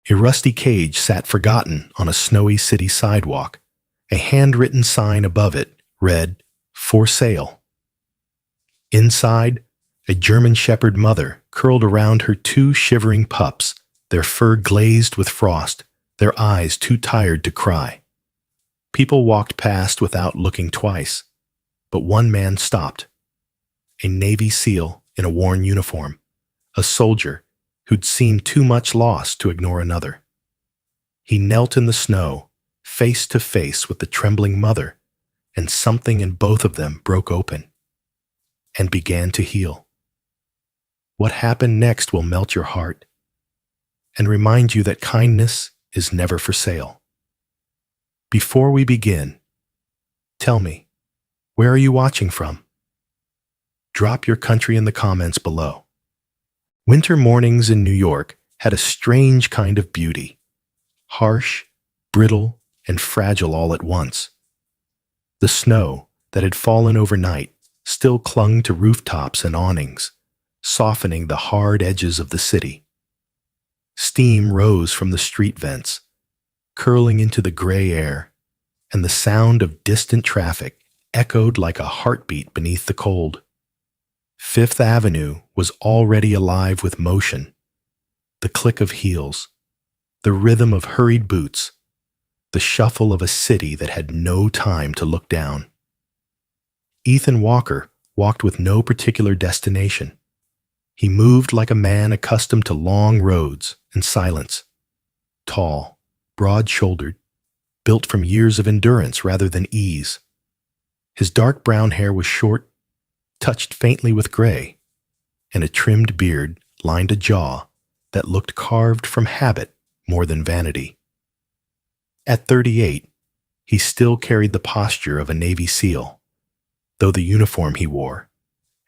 A rusty cage sat forgotten on a snowy city sidewalk. A handwritten sign above it read, "For sale." Inside, a German shepherd mother curled around her two shivering pups, their fur glazed with frost, their eyes too tired to cry. People walked past without looking twice, but one man stopped. A Navy SEAL in a worn uniform, a soldier who'd seen too much loss to ignore another. He knelt in the snow, face to face with the trembling mother, and something in both of them broke open and began to heal. What happened next will melt your heart and remind you that kindness is never for sale. Before we begin, tell me, where are you watching from? Drop your country in the comments below. Winter mornings in New York had a strange kind of beauty, harsh, brittle, and fragile all at once. The snow that had fallen overnight still clung to rooftops and awnings, softening the hard edges of the city. Steam rose from the street vents, curling into the gray air, and the sound of distant traffic echoed like a heartbeat beneath the cold. Fifth Avenue was already alive with motion, the click of heels, the rhythm of hurried boots, the shuffle of a city that had no time to look down. Ethan Walker walked with no particular destination. He moved like a man accustomed to long roads and silence, tall, broad-shouldered, built from years of endurance rather than ease. His dark brown hair was short, touched faintly with gray, and a trimmed beard lined a jaw that looked carved from habit more than vanity. At 38, he still carried the posture of a Navy SEAL, though the uniform he wore,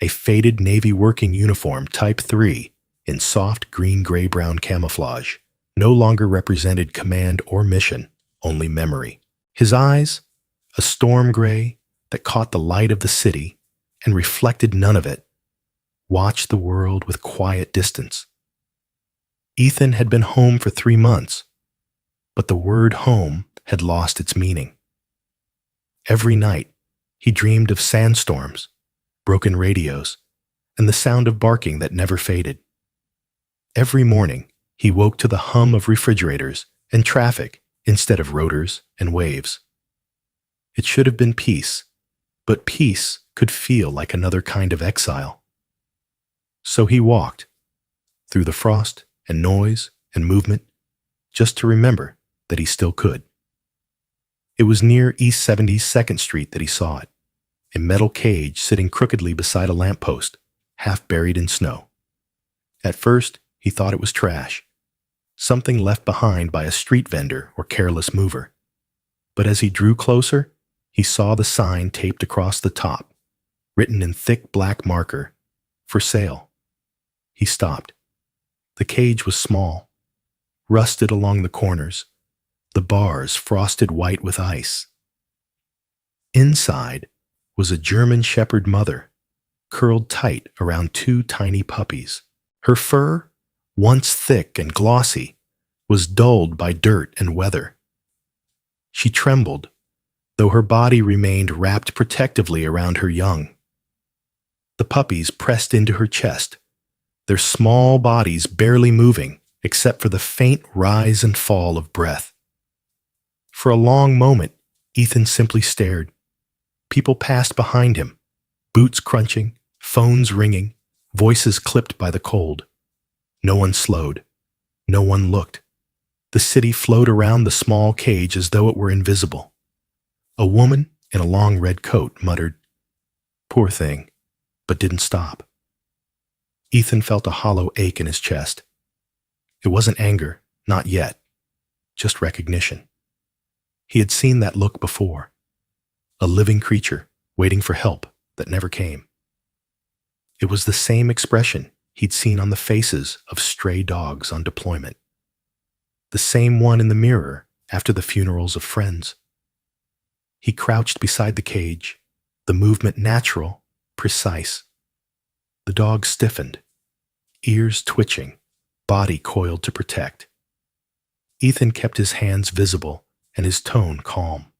a faded Navy working uniform Type 3 in soft green-gray-brown camouflage, no longer represented command or mission, only memory. His eyes, a storm gray that caught the light of the city and reflected none of it, watched the world with quiet distance. Ethan had been home for 3 months, but the word home had lost its meaning. Every night, he dreamed of sandstorms, broken radios, and the sound of barking that never faded. Every morning, he woke to the hum of refrigerators and traffic instead of rotors and waves. It should have been peace, but peace could feel like another kind of exile. So he walked, through the frost and noise and movement, just to remember that he still could. It was near East 72nd Street that he saw it, a metal cage sitting crookedly beside a lamppost, half buried in snow. At first, he thought it was trash, something left behind by a street vendor or careless mover. But as he drew closer, he saw the sign taped across the top, written in thick black marker, "For sale." He stopped. The cage was small, rusted along the corners, the bars frosted white with ice. Inside was a German shepherd mother, curled tight around two tiny puppies. Her fur, once thick and glossy, was dulled by dirt and weather. She trembled, though her body remained wrapped protectively around her young. The puppies pressed into her chest, their small bodies barely moving except for the faint rise and fall of breath. For a long moment, Ethan simply stared. People passed behind him, boots crunching, phones ringing, voices clipped by the cold. No one slowed. No one looked. The city flowed around the small cage as though it were invisible. A woman in a long red coat muttered, "Poor thing," but didn't stop. Ethan felt a hollow ache in his chest. It wasn't anger, not yet, just recognition. He had seen that look before. A living creature waiting for help that never came. It was the same expression he'd seen on the faces of stray dogs on deployment. The same one in the mirror after the funerals of friends. He crouched beside the cage, the movement natural, precise. The dog stiffened, ears twitching, body coiled to protect. Ethan kept his hands visible and his tone calm.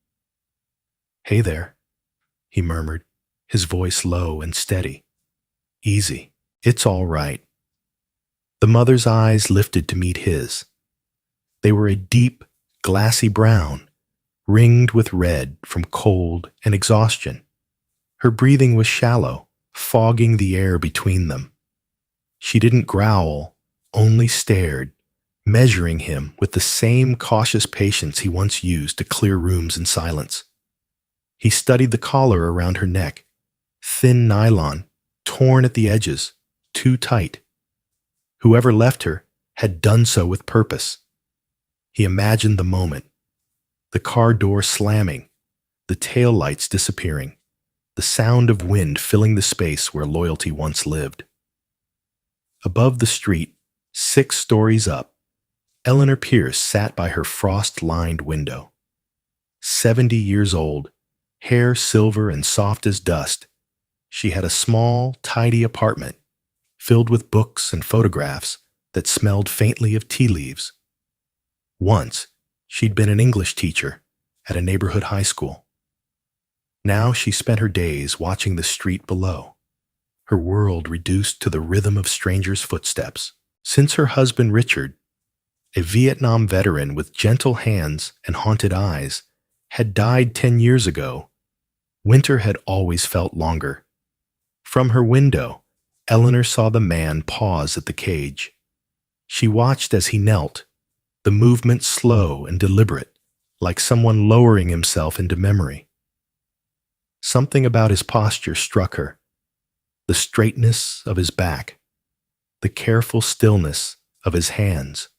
"Hey there," he murmured, his voice low and steady. "Easy. It's all right." The mother's eyes lifted to meet his. They were a deep, glassy brown, ringed with red from cold and exhaustion. Her breathing was shallow, fogging the air between them. She didn't growl, only stared, measuring him with the same cautious patience he once used to clear rooms in silence. He studied the collar around her neck, thin nylon, torn at the edges, too tight. Whoever left her had done so with purpose. He imagined the moment, the car door slamming, the tail lights disappearing, the sound of wind filling the space where loyalty once lived. Above the street, 6 stories up, Eleanor Pierce sat by her frost-lined window. 70 years old, hair silver and soft as dust, she had a small, tidy apartment filled with books and photographs that smelled faintly of tea leaves. Once, she'd been an English teacher at a neighborhood high school. Now she spent her days watching the street below, her world reduced to the rhythm of strangers' footsteps. Since her husband Richard, a Vietnam veteran with gentle hands and haunted eyes, had died 10 years ago, winter had always felt longer. From her window, Eleanor saw the man pause at the cage. She watched as he knelt, the movement slow and deliberate, like someone lowering himself into memory. Something about his posture struck her, the straightness of his back, the careful stillness of his hands.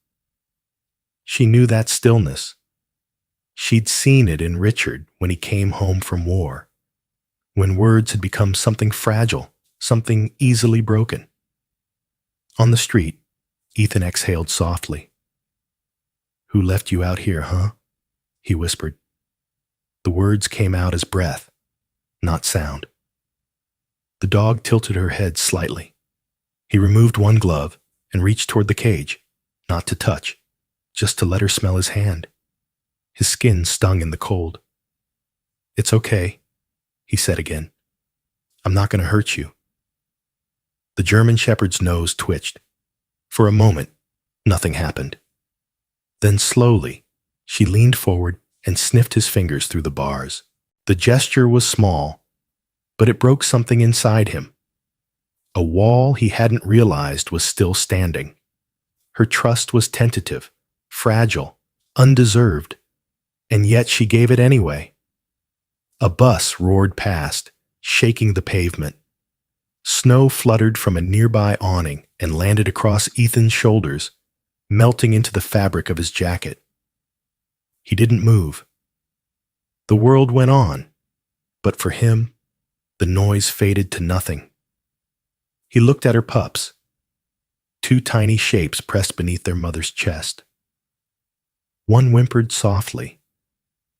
She knew that stillness. She'd seen it in Richard when he came home from war, when words had become something fragile, something easily broken. On the street, Ethan exhaled softly. "Who left you out here, huh?" he whispered. The words came out as breath, not sound. The dog tilted her head slightly. He removed one glove and reached toward the cage, not to touch, just to let her smell his hand. His skin stung in the cold. "It's okay," he said again. "I'm not going to hurt you." The German shepherd's nose twitched. For a moment, nothing happened. Then slowly, she leaned forward and sniffed his fingers through the bars. The gesture was small, but it broke something inside him. A wall he hadn't realized was still standing. Her trust was tentative, fragile, undeserved, and yet she gave it anyway. A bus roared past, shaking the pavement. Snow fluttered from a nearby awning and landed across Ethan's shoulders, melting into the fabric of his jacket. He didn't move. The world went on, but for him, the noise faded to nothing. He looked at her pups, 2 tiny shapes pressed beneath their mother's chest. One whimpered softly,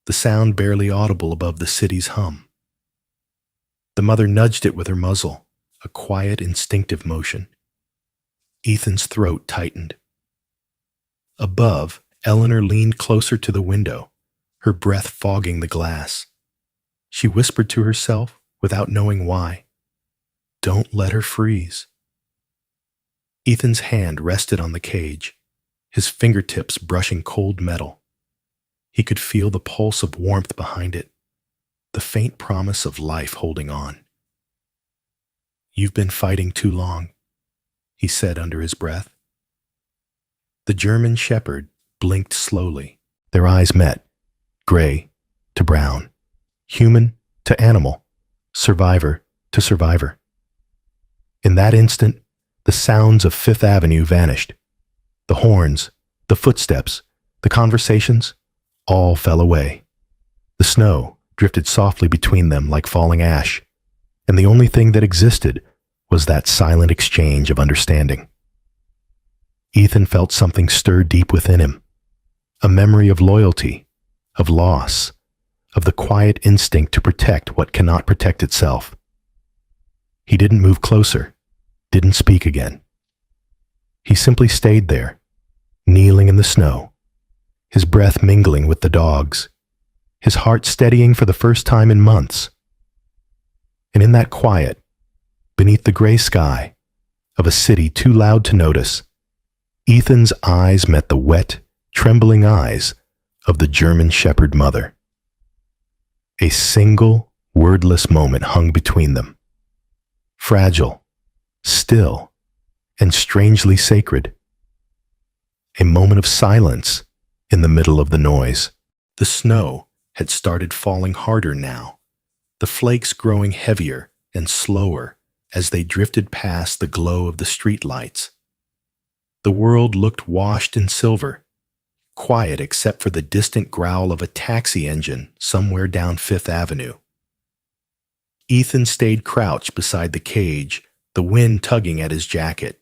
the sound barely audible above the city's hum. The mother nudged it with her muzzle, a quiet, instinctive motion. Ethan's throat tightened. Above, Eleanor leaned closer to the window, her breath fogging the glass. She whispered to herself, without knowing why, "Don't let her freeze." Ethan's hand rested on the cage, his fingertips brushing cold metal. He could feel the pulse of warmth behind it, the faint promise of life holding on. "You've been fighting too long," he said under his breath. The German shepherd blinked slowly. Their eyes met, gray to brown, human to animal, survivor to survivor. In that instant, the sounds of Fifth Avenue vanished. The horns, the footsteps, the conversations, all fell away. The snow drifted softly between them like falling ash, and the only thing that existed was that silent exchange of understanding. Ethan felt something stir deep within him, a memory of loyalty, of loss, of the quiet instinct to protect what cannot protect itself. He didn't move closer, didn't speak again. He simply stayed there, kneeling in the snow, his breath mingling with the dog's, his heart steadying for the first time in months. And in that quiet, beneath the gray sky of a city too loud to notice, Ethan's eyes met the wet, trembling eyes of the German Shepherd mother. A single, wordless moment hung between them. Fragile, still, and strangely sacred. A moment of silence in the middle of the noise. The snow had started falling harder now, the flakes growing heavier and slower as they drifted past the glow of the street lights. The world looked washed in silver, quiet except for the distant growl of a taxi engine somewhere down Fifth Avenue. Ethan stayed crouched beside the cage, the wind tugging at his jacket.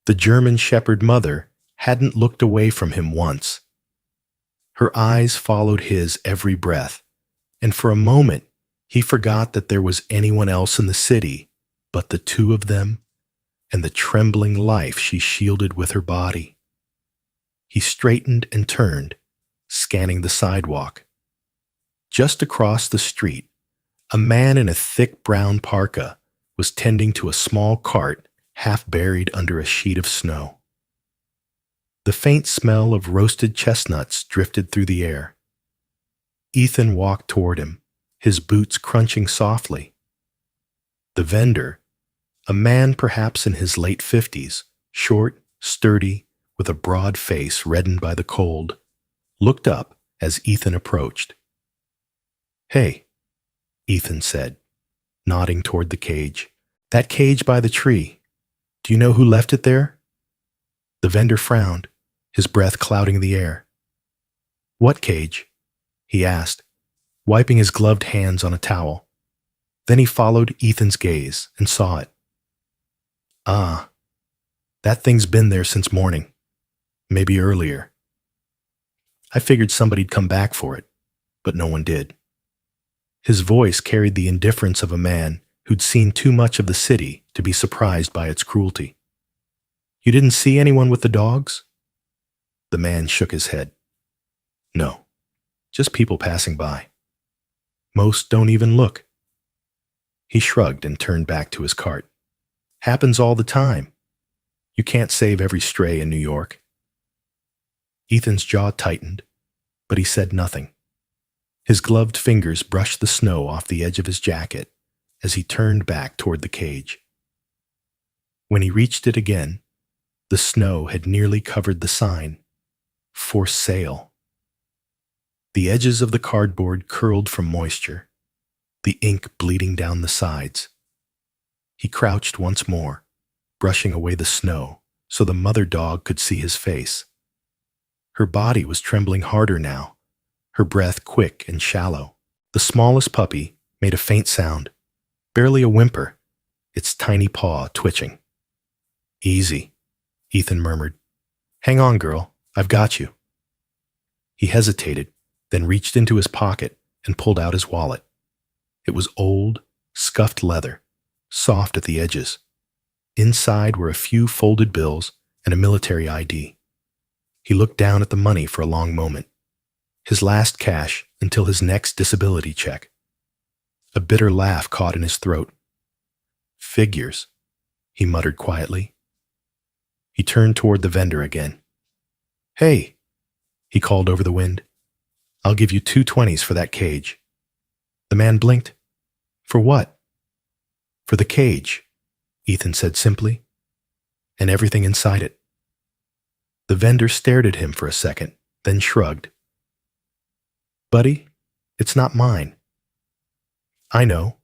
The German Shepherd mother hadn't looked away from him once. Her eyes followed his every breath, and for a moment he forgot that there was anyone else in the city but the two of them and the trembling life she shielded with her body. He straightened and turned, scanning the sidewalk. Just across the street, a man in a thick brown parka was tending to a small cart half buried under a sheet of snow. The faint smell of roasted chestnuts drifted through the air. Ethan walked toward him, his boots crunching softly. The vendor, a man perhaps in his late 50s, short, sturdy, with a broad face reddened by the cold, looked up as Ethan approached. "Hey," Ethan said, nodding toward the cage. "That cage by the tree. Do you know who left it there?" The vendor frowned, his breath clouding the air. "What cage?" he asked, wiping his gloved hands on a towel. Then he followed Ethan's gaze and saw it. "Ah, that thing's been there since morning. Maybe earlier. I figured somebody'd come back for it, but no one did." His voice carried the indifference of a man who'd seen too much of the city to be surprised by its cruelty. "You didn't see anyone with the dogs?" The man shook his head. "No, just people passing by. Most don't even look." He shrugged and turned back to his cart. "Happens all the time. You can't save every stray in New York." Ethan's jaw tightened, but he said nothing. His gloved fingers brushed the snow off the edge of his jacket as he turned back toward the cage. When he reached it again, the snow had nearly covered the sign, "For sale." The edges of the cardboard curled from moisture, the ink bleeding down the sides. He crouched once more, brushing away the snow so the mother dog could see his face. Her body was trembling harder now, her breath quick and shallow. The smallest puppy made a faint sound, barely a whimper, its tiny paw twitching. "Easy," Ethan murmured. "Hang on, girl, I've got you." He hesitated, then reached into his pocket and pulled out his wallet. It was old, scuffed leather, soft at the edges. Inside were a few folded bills and a military ID. He looked down at the money for a long moment, his last cash until his next disability check. A bitter laugh caught in his throat. "Figures," he muttered quietly. He turned toward the vendor again. "Hey," he called over the wind. "I'll give you 2 20s for that cage." The man blinked. "For what?" "For the cage," Ethan said simply, "and everything inside it." The vendor stared at him for a second, then shrugged. "Buddy, it's not mine." "I know,"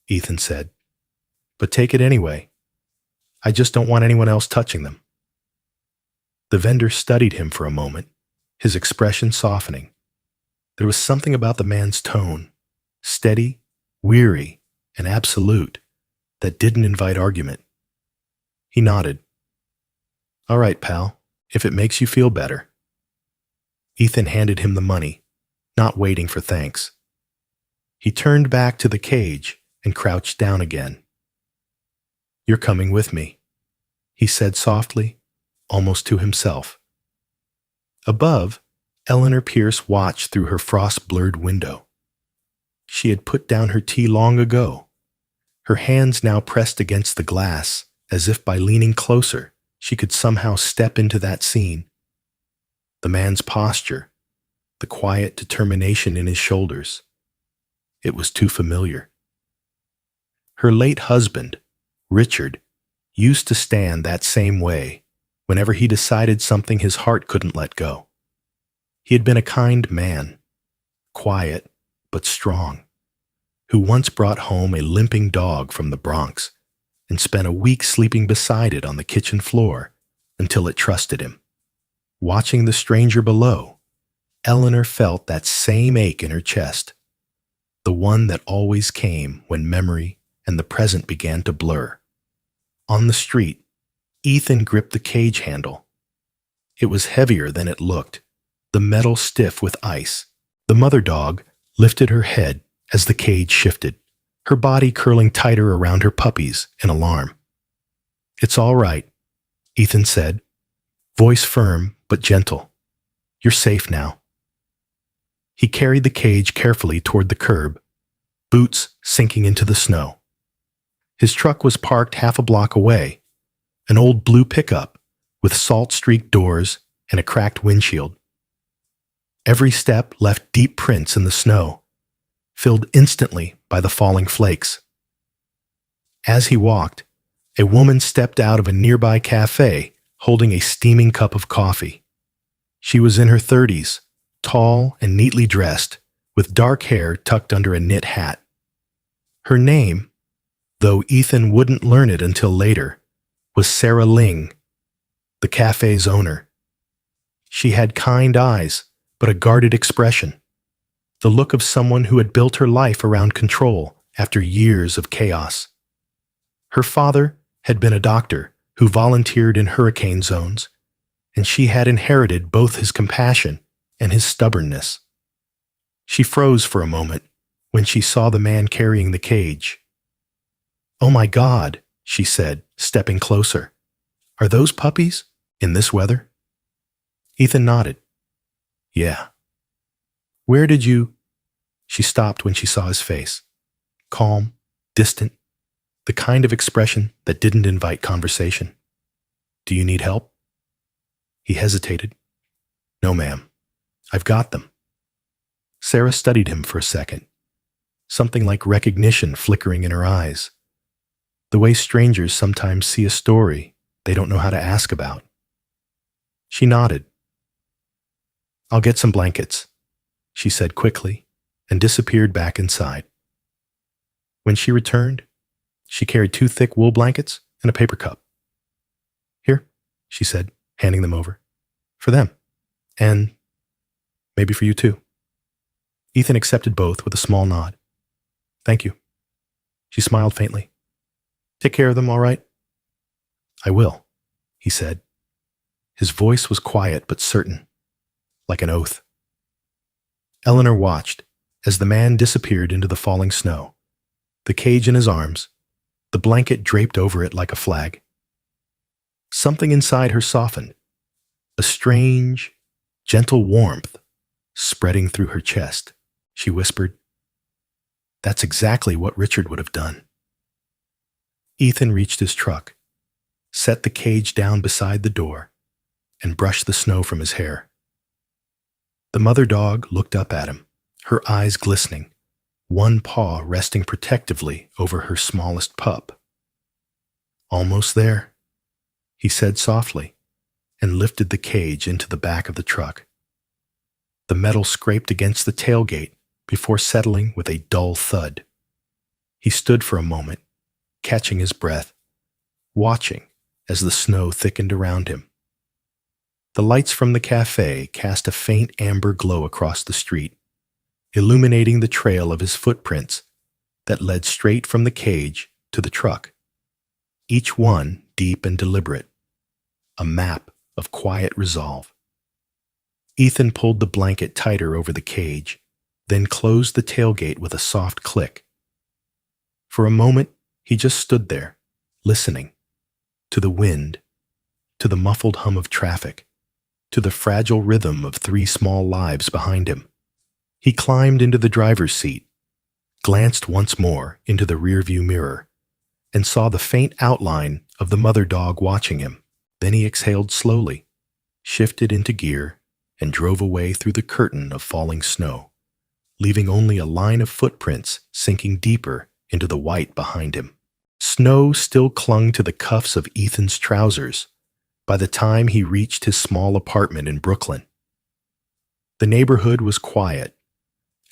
Ethan said, "but take it anyway. I just don't want anyone else touching them." The vendor studied him for a moment, his expression softening. There was something about the man's tone, steady, weary, and absolute, that didn't invite argument. He nodded. "All right, pal, if it makes you feel better." Ethan handed him the money, not waiting for thanks. He turned back to the cage and crouched down again. "You're coming with me," he said softly, almost to himself. Above, Eleanor Pierce watched through her frost-blurred window. She had put down her tea long ago, her hands now pressed against the glass, as if by leaning closer she could somehow step into that scene. The man's posture, the quiet determination in his shoulders. It was too familiar. Her late husband, Richard, used to stand that same way whenever he decided something his heart couldn't let go. He had been a kind man, quiet but strong, who once brought home a limping dog from the Bronx and spent a week sleeping beside it on the kitchen floor until it trusted him. Watching the stranger below, Eleanor felt that same ache in her chest, the one that always came when memory and the present began to blur. On the street, Ethan gripped the cage handle. It was heavier than it looked, the metal stiff with ice. The mother dog lifted her head as the cage shifted, her body curling tighter around her puppies in alarm. "It's all right," Ethan said, voice firm but gentle. "You're safe now." He carried the cage carefully toward the curb, boots sinking into the snow. His truck was parked half a block away, an old blue pickup with salt-streaked doors and a cracked windshield. Every step left deep prints in the snow, filled instantly by the falling flakes. As he walked, a woman stepped out of a nearby cafe holding a steaming cup of coffee. She was in her 30s, tall and neatly dressed, with dark hair tucked under a knit hat. Her name, though Ethan wouldn't learn it until later, was Sarah Ling, the cafe's owner. She had kind eyes, but a guarded expression, the look of someone who had built her life around control after years of chaos. Her father had been a doctor who volunteered in hurricane zones, and she had inherited both his compassion and his stubbornness. She froze for a moment when she saw the man carrying the cage. "Oh my God," she said, stepping closer. "Are those puppies? In this weather?" Ethan nodded. "Yeah." "Where did you—" She stopped when she saw his face. Calm, distant, the kind of expression that didn't invite conversation. "Do you need help?" He hesitated. "No, ma'am. I've got them." Sarah studied him for a second, something like recognition flickering in her eyes, the way strangers sometimes see a story they don't know how to ask about. She nodded. "I'll get some blankets," she said quickly, and disappeared back inside. When she returned, she carried 2 thick wool blankets and a paper cup. "Here," she said, handing them over. "For them. And maybe for you too." Ethan accepted both with a small nod. "Thank you." She smiled faintly. "Take care of them, all right?" "I will," he said. His voice was quiet but certain, like an oath. Eleanor watched as the man disappeared into the falling snow, the cage in his arms, the blanket draped over it like a flag. Something inside her softened, a strange, gentle warmth spreading through her chest. She whispered, "That's exactly what Richard would have done." Ethan reached his truck, set the cage down beside the door, and brushed the snow from his hair. The mother dog looked up at him, her eyes glistening, one paw resting protectively over her smallest pup. "Almost there," he said softly, and lifted the cage into the back of the truck. The metal scraped against the tailgate before settling with a dull thud. He stood for a moment, catching his breath, watching as the snow thickened around him. The lights from the cafe cast a faint amber glow across the street, illuminating the trail of his footprints that led straight from the cage to the truck, each one deep and deliberate, a map of quiet resolve. Ethan pulled the blanket tighter over the cage, then closed the tailgate with a soft click. For a moment, he just stood there, listening, to the wind, to the muffled hum of traffic, to the fragile rhythm of 3 small lives behind him. He climbed into the driver's seat, glanced once more into the rearview mirror, and saw the faint outline of the mother dog watching him. Then he exhaled slowly, shifted into gear, and drove away through the curtain of falling snow, leaving only a line of footprints sinking deeper into the white behind him. Snow still clung to the cuffs of Ethan's trousers by the time he reached his small apartment in Brooklyn. The neighborhood was quiet,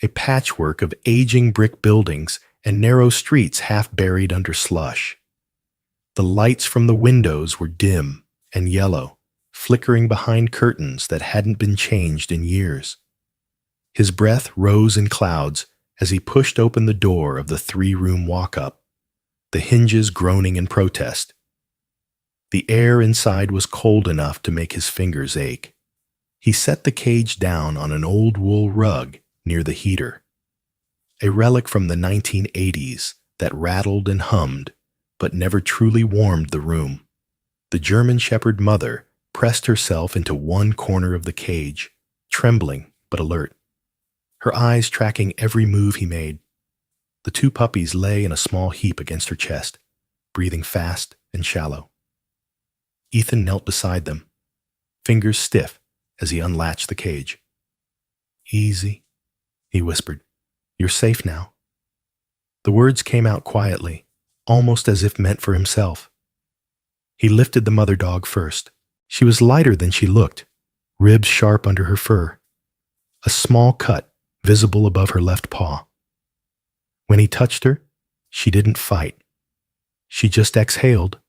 a patchwork of aging brick buildings and narrow streets half buried under slush. The lights from the windows were dim and yellow, flickering behind curtains that hadn't been changed in years. His breath rose in clouds as he pushed open the door of the 3-room walk-up, the hinges groaning in protest. The air inside was cold enough to make his fingers ache. He set the cage down on an old wool rug near the heater, a relic from the 1980s that rattled and hummed but never truly warmed the room. The German Shepherd mother pressed herself into one corner of the cage, trembling but alert, her eyes tracking every move he made. The 2 puppies lay in a small heap against her chest, breathing fast and shallow. Ethan knelt beside them, fingers stiff as he unlatched the cage. "Easy," he whispered. "You're safe now." The words came out quietly, almost as if meant for himself. He lifted the mother dog first. She was lighter than she looked, ribs sharp under her fur, a small cut visible above her left paw. When he touched her, she didn't fight. She just exhaled,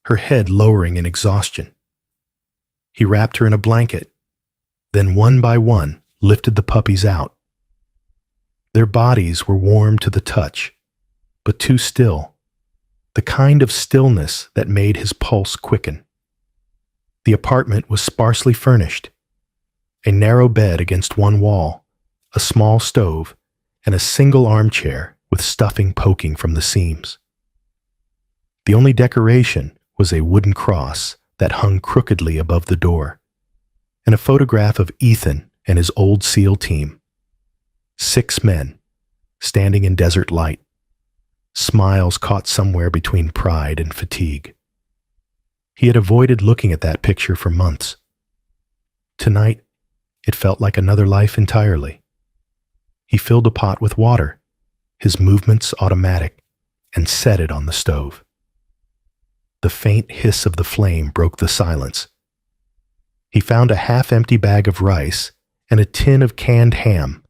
her head lowering in exhaustion. He wrapped her in a blanket, then one by one lifted the puppies out. Their bodies were warm to the touch, but too still, the kind of stillness that made his pulse quicken. The apartment was sparsely furnished, a narrow bed against one wall, a small stove, and a single armchair with stuffing poking from the seams. The only decoration was a wooden cross that hung crookedly above the door, and a photograph of Ethan and his old SEAL team. 6 men, standing in desert light, smiles caught somewhere between pride and fatigue. He had avoided looking at that picture for months. Tonight, it felt like another life entirely. He filled a pot with water, his movements automatic, and set it on the stove. The faint hiss of the flame broke the silence. He found a half-empty bag of rice and a tin of canned ham,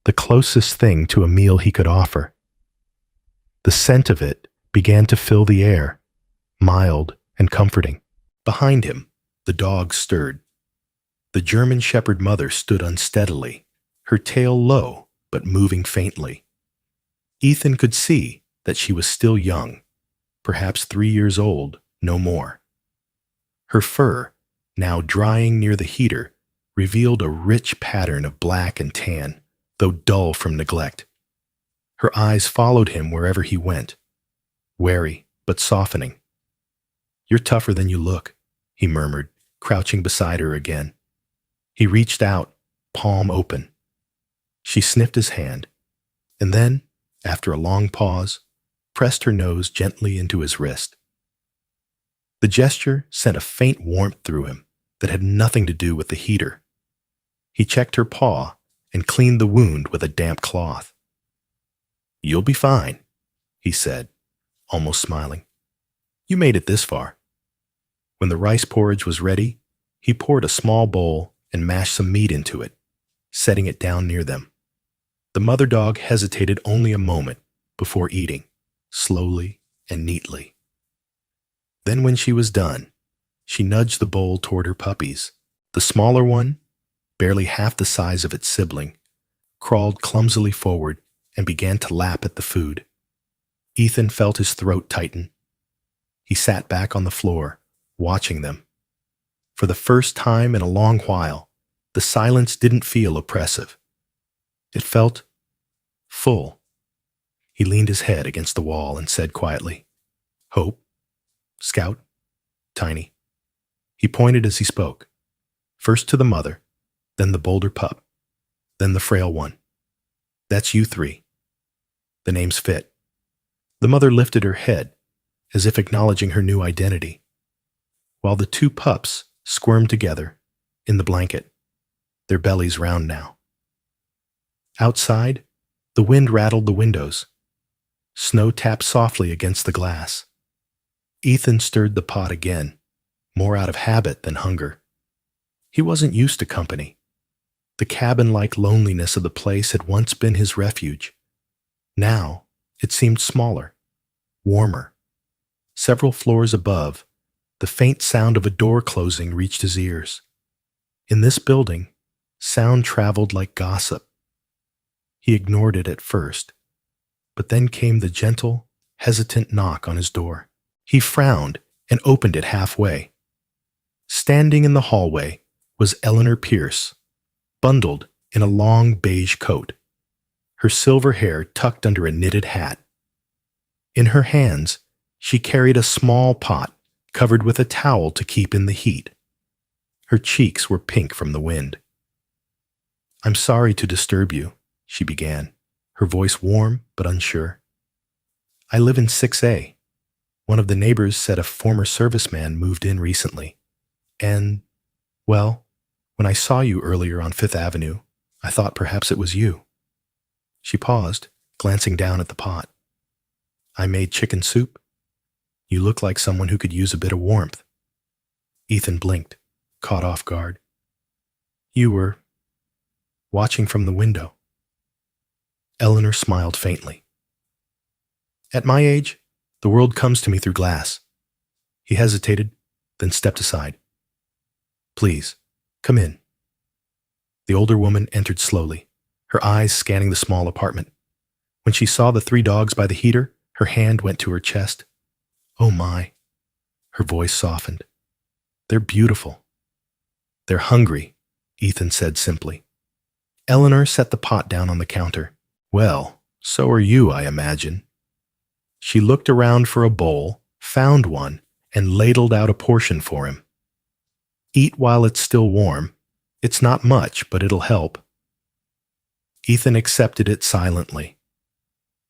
the closest thing to a meal he could offer. The scent of it began to fill the air, mild and comforting. Behind him, the dog stirred. The German Shepherd mother stood unsteadily, her tail low but moving faintly. Ethan could see that she was still young, perhaps 3 years old, no more. Her fur, now drying near the heater, revealed a rich pattern of black and tan, though dull from neglect. Her eyes followed him wherever he went, wary but softening. "You're tougher than you look," he murmured, crouching beside her again. He reached out, palm open. She sniffed his hand, and then, after a long pause, pressed her nose gently into his wrist. The gesture sent a faint warmth through him that had nothing to do with the heater. He checked her paw and cleaned the wound with a damp cloth. "You'll be fine," he said, almost smiling. "You made it this far." When the rice porridge was ready, he poured a small bowl and mashed some meat into it, setting it down near them. The mother dog hesitated only a moment before eating, slowly and neatly. Then when she was done, she nudged the bowl toward her puppies. The smaller one, barely half the size of its sibling, crawled clumsily forward and began to lap at the food. Ethan felt his throat tighten. He sat back on the floor, watching them. For the first time in a long while, the silence didn't feel oppressive. It felt full. He leaned his head against the wall and said quietly, "Hope, Scout, Tiny." He pointed as he spoke. first to the mother, then the bolder pup, then the frail one. That's you three. The names fit. The mother lifted her head, as if acknowledging her new identity, while the two pups squirmed together in the blanket, their bellies round now. Outside, the wind rattled the windows. Snow tapped softly against the glass. Ethan stirred the pot again, more out of habit than hunger. He wasn't used to company. The cabin-like loneliness of the place had once been his refuge. Now, it seemed smaller, warmer. Several floors above, the faint sound of a door closing reached his ears. In this building, sound traveled like gossip. He ignored it at first, but then came the gentle, hesitant knock on his door. He frowned and opened it halfway. Standing in the hallway was Eleanor Pierce, bundled in a long beige coat, her silver hair tucked under a knitted hat. In her hands, she carried a small pot covered with a towel to keep in the heat. Her cheeks were pink from the wind. "I'm sorry to disturb you," she began, her voice warm but unsure. "I live in 6A. One of the neighbors said a former serviceman moved in recently. And, well, when I saw you earlier on Fifth Avenue, I thought perhaps it was you." She paused, glancing down at the pot. "I made chicken soup. You look like someone who could use a bit of warmth." Ethan blinked, caught off guard. "You were watching from the window." Eleanor smiled faintly. "At my age, the world comes to me through glass." He hesitated, then stepped aside. "Please, come in." The older woman entered slowly, her eyes scanning the small apartment. When she saw the 3 dogs by the heater, her hand went to her chest. "Oh my." Her voice softened. "They're beautiful." "They're hungry," Ethan said simply. Eleanor set the pot down on the counter. "Well, so are you, I imagine." She looked around for a bowl, found one, and ladled out a portion for him. "Eat while it's still warm. It's not much, but it'll help." Ethan accepted it silently.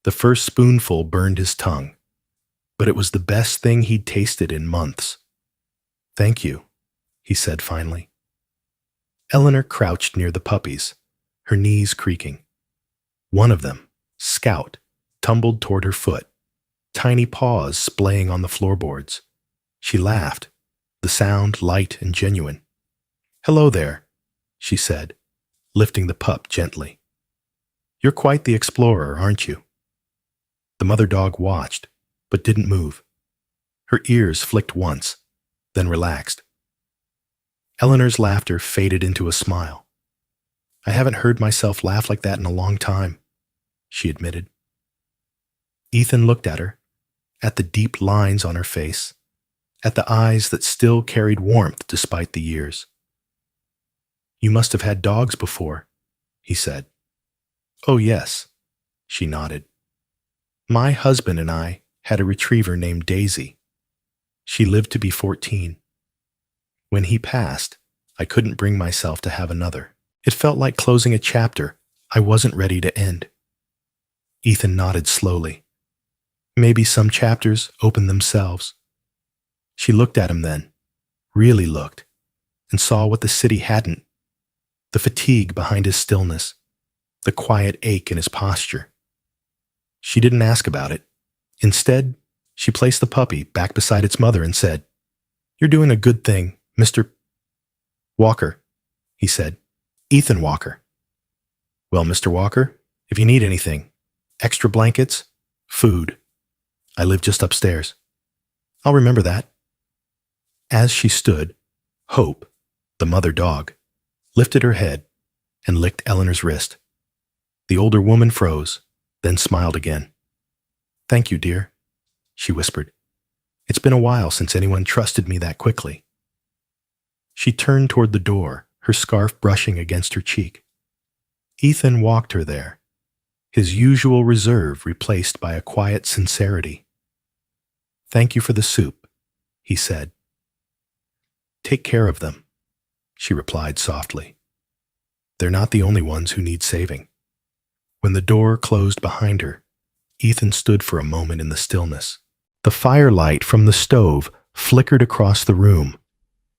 The first spoonful burned his tongue, but it was the best thing he'd tasted in months. "Thank you," he said finally. Eleanor crouched near the puppies, her knees creaking. One of them, Scout, tumbled toward her foot, tiny paws splaying on the floorboards. She laughed, the sound light and genuine. "Hello there," she said, lifting the pup gently. "You're quite the explorer, aren't you?" The mother dog watched, but didn't move. Her ears flicked once, then relaxed. Eleanor's laughter faded into a smile. "I haven't heard myself laugh like that in a long time," she admitted. Ethan looked at her, at the deep lines on her face, at the eyes that still carried warmth despite the years. "You must have had dogs before," he said. "Oh yes," she nodded. "My husband and I had a retriever named Daisy. She lived to be 14. When he passed, I couldn't bring myself to have another. It felt like closing a chapter I wasn't ready to end." Ethan nodded slowly. "Maybe some chapters open themselves." She looked at him then, really looked, and saw what the city hadn't: the fatigue behind his stillness, the quiet ache in his posture. She didn't ask about it. Instead, she placed the puppy back beside its mother and said, "You're doing a good thing, Mr. Walker," he said. "Ethan Walker." "Well, Mr. Walker, if you need anything, extra blankets, food, I live just upstairs." "I'll remember that." As she stood, Hope, the mother dog, lifted her head and licked Eleanor's wrist. The older woman froze, then smiled again. "Thank you, dear," she whispered. "It's been a while since anyone trusted me that quickly." She turned toward the door, her scarf brushing against her cheek. Ethan walked her there, his usual reserve replaced by a quiet sincerity. "Thank you for the soup," he said. "Take care of them," she replied softly. They're not the only ones who need saving. When the door closed behind her, Ethan stood for a moment in the stillness. The firelight from the stove flickered across the room,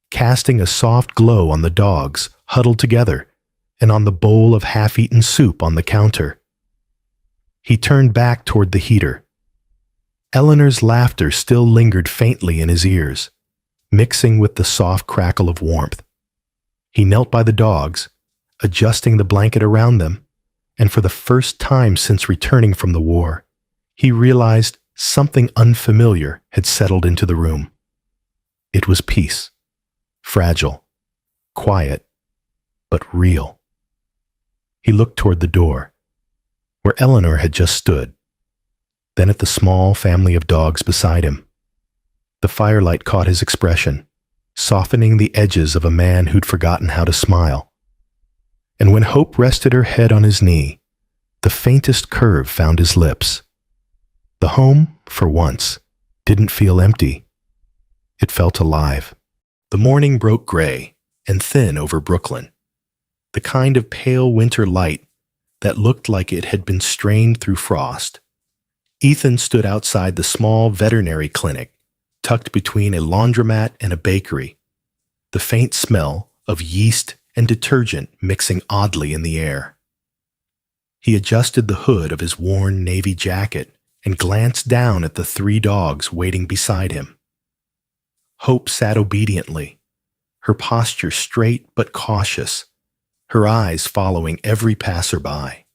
casting a soft glow on the dogs huddled together and on the bowl of half-eaten soup on the counter. He turned back toward the heater. Eleanor's laughter still lingered faintly in his ears, mixing with the soft crackle of warmth. He knelt by the dogs, adjusting the blanket around them, and for the first time since returning from the war, he realized something unfamiliar had settled into the room. It was peace, fragile, quiet, but real. He looked toward the door, where Eleanor had just stood, then at the small family of dogs beside him. The firelight caught his expression, softening the edges of a man who'd forgotten how to smile. And when Hope rested her head on his knee, the faintest curve found his lips. The home, for once, didn't feel empty. It felt alive. The morning broke gray and thin over Brooklyn, the kind of pale winter light that looked like it had been strained through frost. Ethan stood outside the small veterinary clinic, tucked between a laundromat and a bakery, the faint smell of yeast and detergent mixing oddly in the air. He adjusted the hood of his worn navy jacket and glanced down at the 3 dogs waiting beside him. Hope sat obediently, her posture straight but cautious, her eyes following every passerby.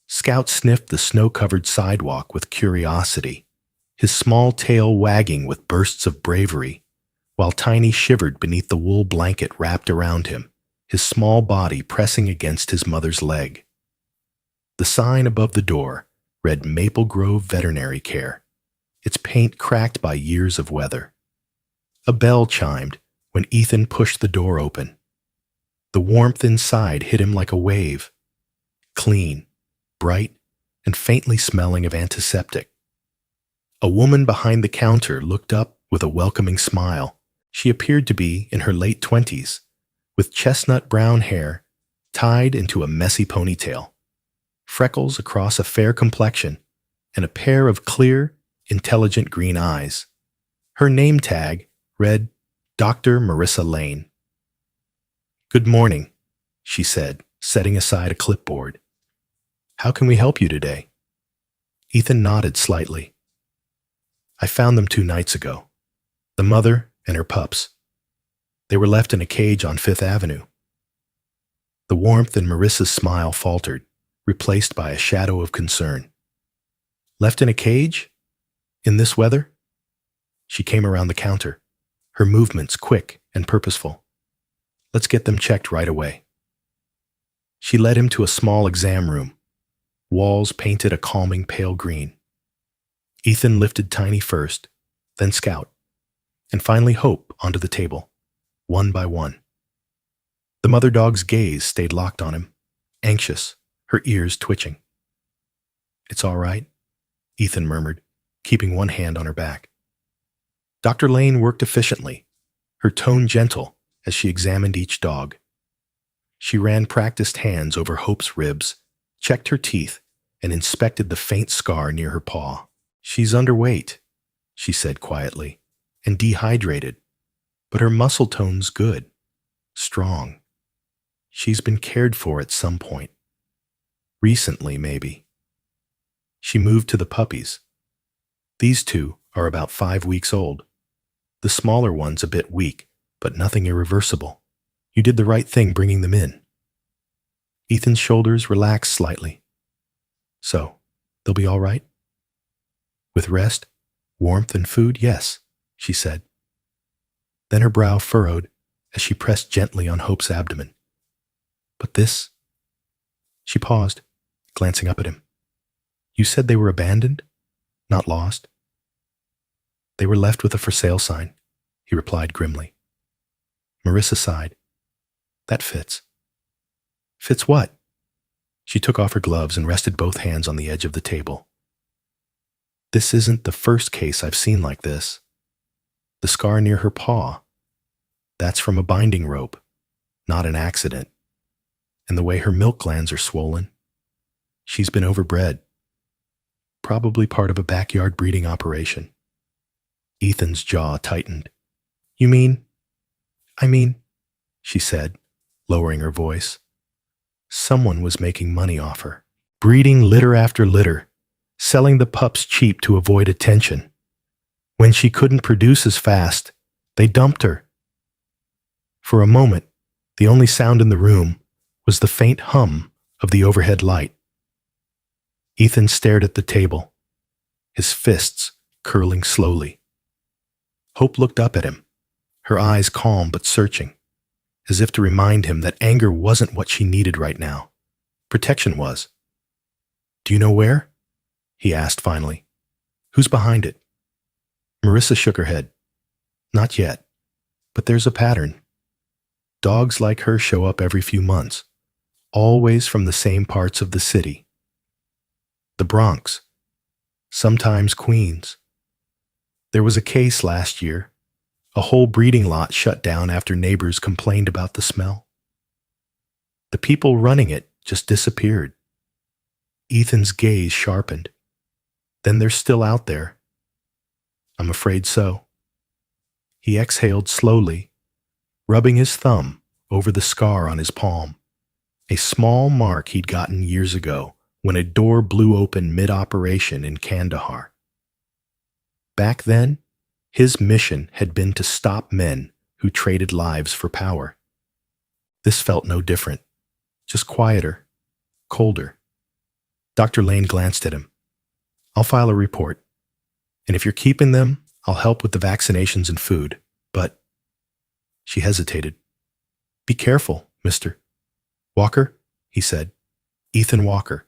Scout sniffed the snow-covered sidewalk with curiosity, his small tail wagging with bursts of bravery, while Tiny shivered beneath the wool blanket wrapped around him, his small body pressing against his mother's leg. The sign above the door read Maple Grove Veterinary Care, its paint cracked by years of weather. A bell chimed when Ethan pushed the door open. The warmth inside hit him like a wave, clean, bright, and faintly smelling of antiseptic. A woman behind the counter looked up with a welcoming smile. She appeared to be in her late 20s, with chestnut brown hair tied into a messy ponytail, freckles across a fair complexion, and a pair of clear, intelligent green eyes. Her name tag read Dr. Marissa Lane. "Good morning," she said, setting aside a clipboard. "How can we help you today?" Ethan nodded slightly. "I found them 2 nights ago, the mother and her pups. They were left in a cage on 5th Avenue. The warmth in Marissa's smile faltered, replaced by a shadow of concern. "Left in a cage? In this weather?" She came around the counter, her movements quick and purposeful. "Let's get them checked right away." She led him to a small exam room, walls painted a calming pale green. Ethan lifted Tiny first, then Scout, and finally Hope onto the table, one by one. The mother dog's gaze stayed locked on him, anxious, her ears twitching. "It's all right," Ethan murmured, keeping one hand on her back. Dr. Lane worked efficiently, her tone gentle as she examined each dog. She ran practiced hands over Hope's ribs, checked her teeth, and inspected the faint scar near her paw. "She's underweight," she said quietly, "and dehydrated, but her muscle tone's good, strong. She's been cared for at some point. Recently, maybe." She moved to the puppies. These 2 are about 5 weeks old. The smaller one's a bit weak, but nothing irreversible. You did the right thing bringing them in. Ethan's shoulders relaxed slightly. "So, they'll be all right?" "With rest, warmth, and food, yes," she said. Then her brow furrowed as she pressed gently on Hope's abdomen. "But this?" She paused, glancing up at him. "You said they were abandoned? Not lost?" "They were left with a for sale sign," he replied grimly. Marissa sighed. "That fits." "Fits what?" She took off her gloves and rested both hands on the edge of the table. "This isn't the first case I've seen like this. The scar near her paw, that's from a binding rope. not an accident. And the way her milk glands are swollen, she's been overbred. Probably part of a backyard breeding operation. Ethan's jaw tightened. I mean, she said, lowering her voice. Someone was making money off her, breeding litter after litter, selling the pups cheap to avoid attention. When she couldn't produce as fast, they dumped her. For a moment, the only sound in the room was the faint hum of the overhead light. Ethan stared at the table, his fists curling slowly. Hope looked up at him, her eyes calm but searching, as if to remind him that anger wasn't what she needed right now. Protection was. "Do you know where?" he asked finally. "Who's behind it?" Marissa shook her head. "Not yet, but there's a pattern. Dogs like her show up every few months, always from the same parts of the city. The Bronx, sometimes Queens. There was a case last year. A whole breeding lot shut down after neighbors complained about the smell. The people running it just disappeared." Ethan's gaze sharpened. "Then they're still out there." "I'm afraid so." He exhaled slowly, rubbing his thumb over the scar on his palm, a small mark he'd gotten years ago when a door blew open mid-operation in Kandahar. Back then, his mission had been to stop men who traded lives for power. This felt no different, just quieter, colder. Dr. Lane glanced at him. "I'll file a report, and if you're keeping them, I'll help with the vaccinations and food, but—" She hesitated. "Be careful, Mr. Walker," he said. "Ethan Walker."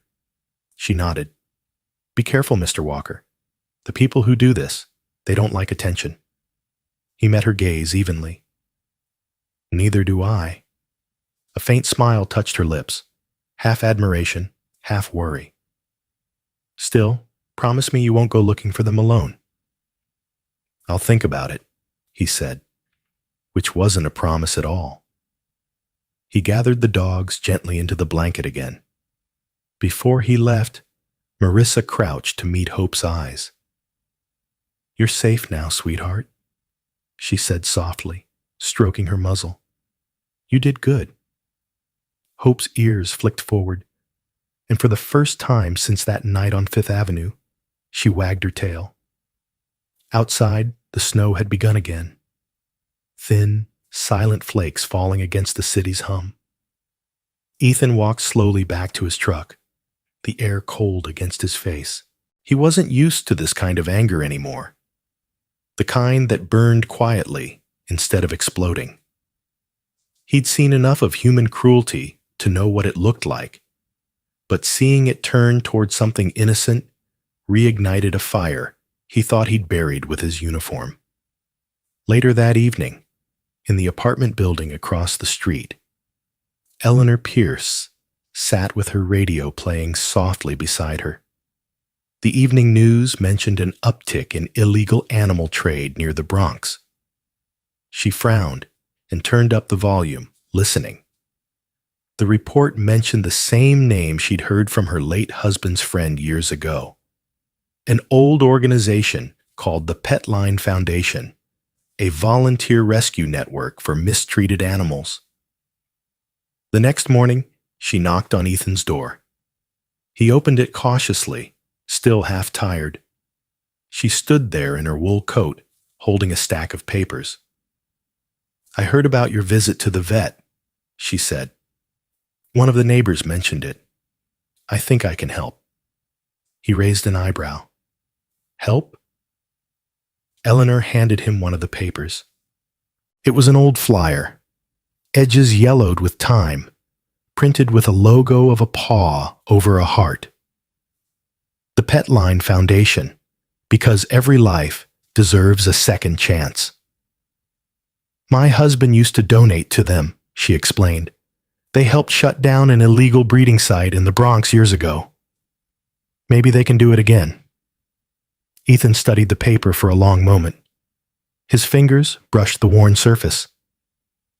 She nodded. "Be careful, Mr. Walker. The people who do this, they don't like attention." He met her gaze evenly. "Neither do I." A faint smile touched her lips, half admiration, half worry. "Still, promise me you won't go looking for them alone." "I'll think about it," he said, which wasn't a promise at all. He gathered the dogs gently into the blanket again. Before he left, Marissa crouched to meet Hope's eyes. "You're safe now, sweetheart," she said softly, stroking her muzzle. "You did good." Hope's ears flicked forward, and for the first time since that night on Fifth Avenue, she wagged her tail. Outside, the snow had begun again. Thin, silent flakes falling against the city's hum. Ethan walked slowly back to his truck, the air cold against his face. He wasn't used to this kind of anger anymore. The kind that burned quietly instead of exploding. He'd seen enough of human cruelty to know what it looked like, but seeing it turn toward something innocent reignited a fire he thought he'd buried with his uniform. Later that evening, in the apartment building across the street, Eleanor Pierce sat with her radio playing softly beside her. The evening news mentioned an uptick in illegal animal trade near the Bronx. She frowned and turned up the volume, listening. The report mentioned the same name she'd heard from her late husband's friend years ago. An old organization called the Pet Line Foundation, a volunteer rescue network for mistreated animals. The next morning, she knocked on Ethan's door. He opened it cautiously, still half tired. She stood there in her wool coat, holding a stack of papers. "I heard about your visit to the vet," she said. "One of the neighbors mentioned it. I think I can help." He raised an eyebrow. "Help?" Eleanor handed him one of the papers. It was an old flyer, edges yellowed with time, printed with a logo of a paw over a heart. The Pet Line Foundation, because every life deserves a second chance. "My husband used to donate to them," she explained. "They helped shut down an illegal breeding site in the Bronx years ago. Maybe they can do it again." Ethan studied the paper for a long moment. His fingers brushed the worn surface.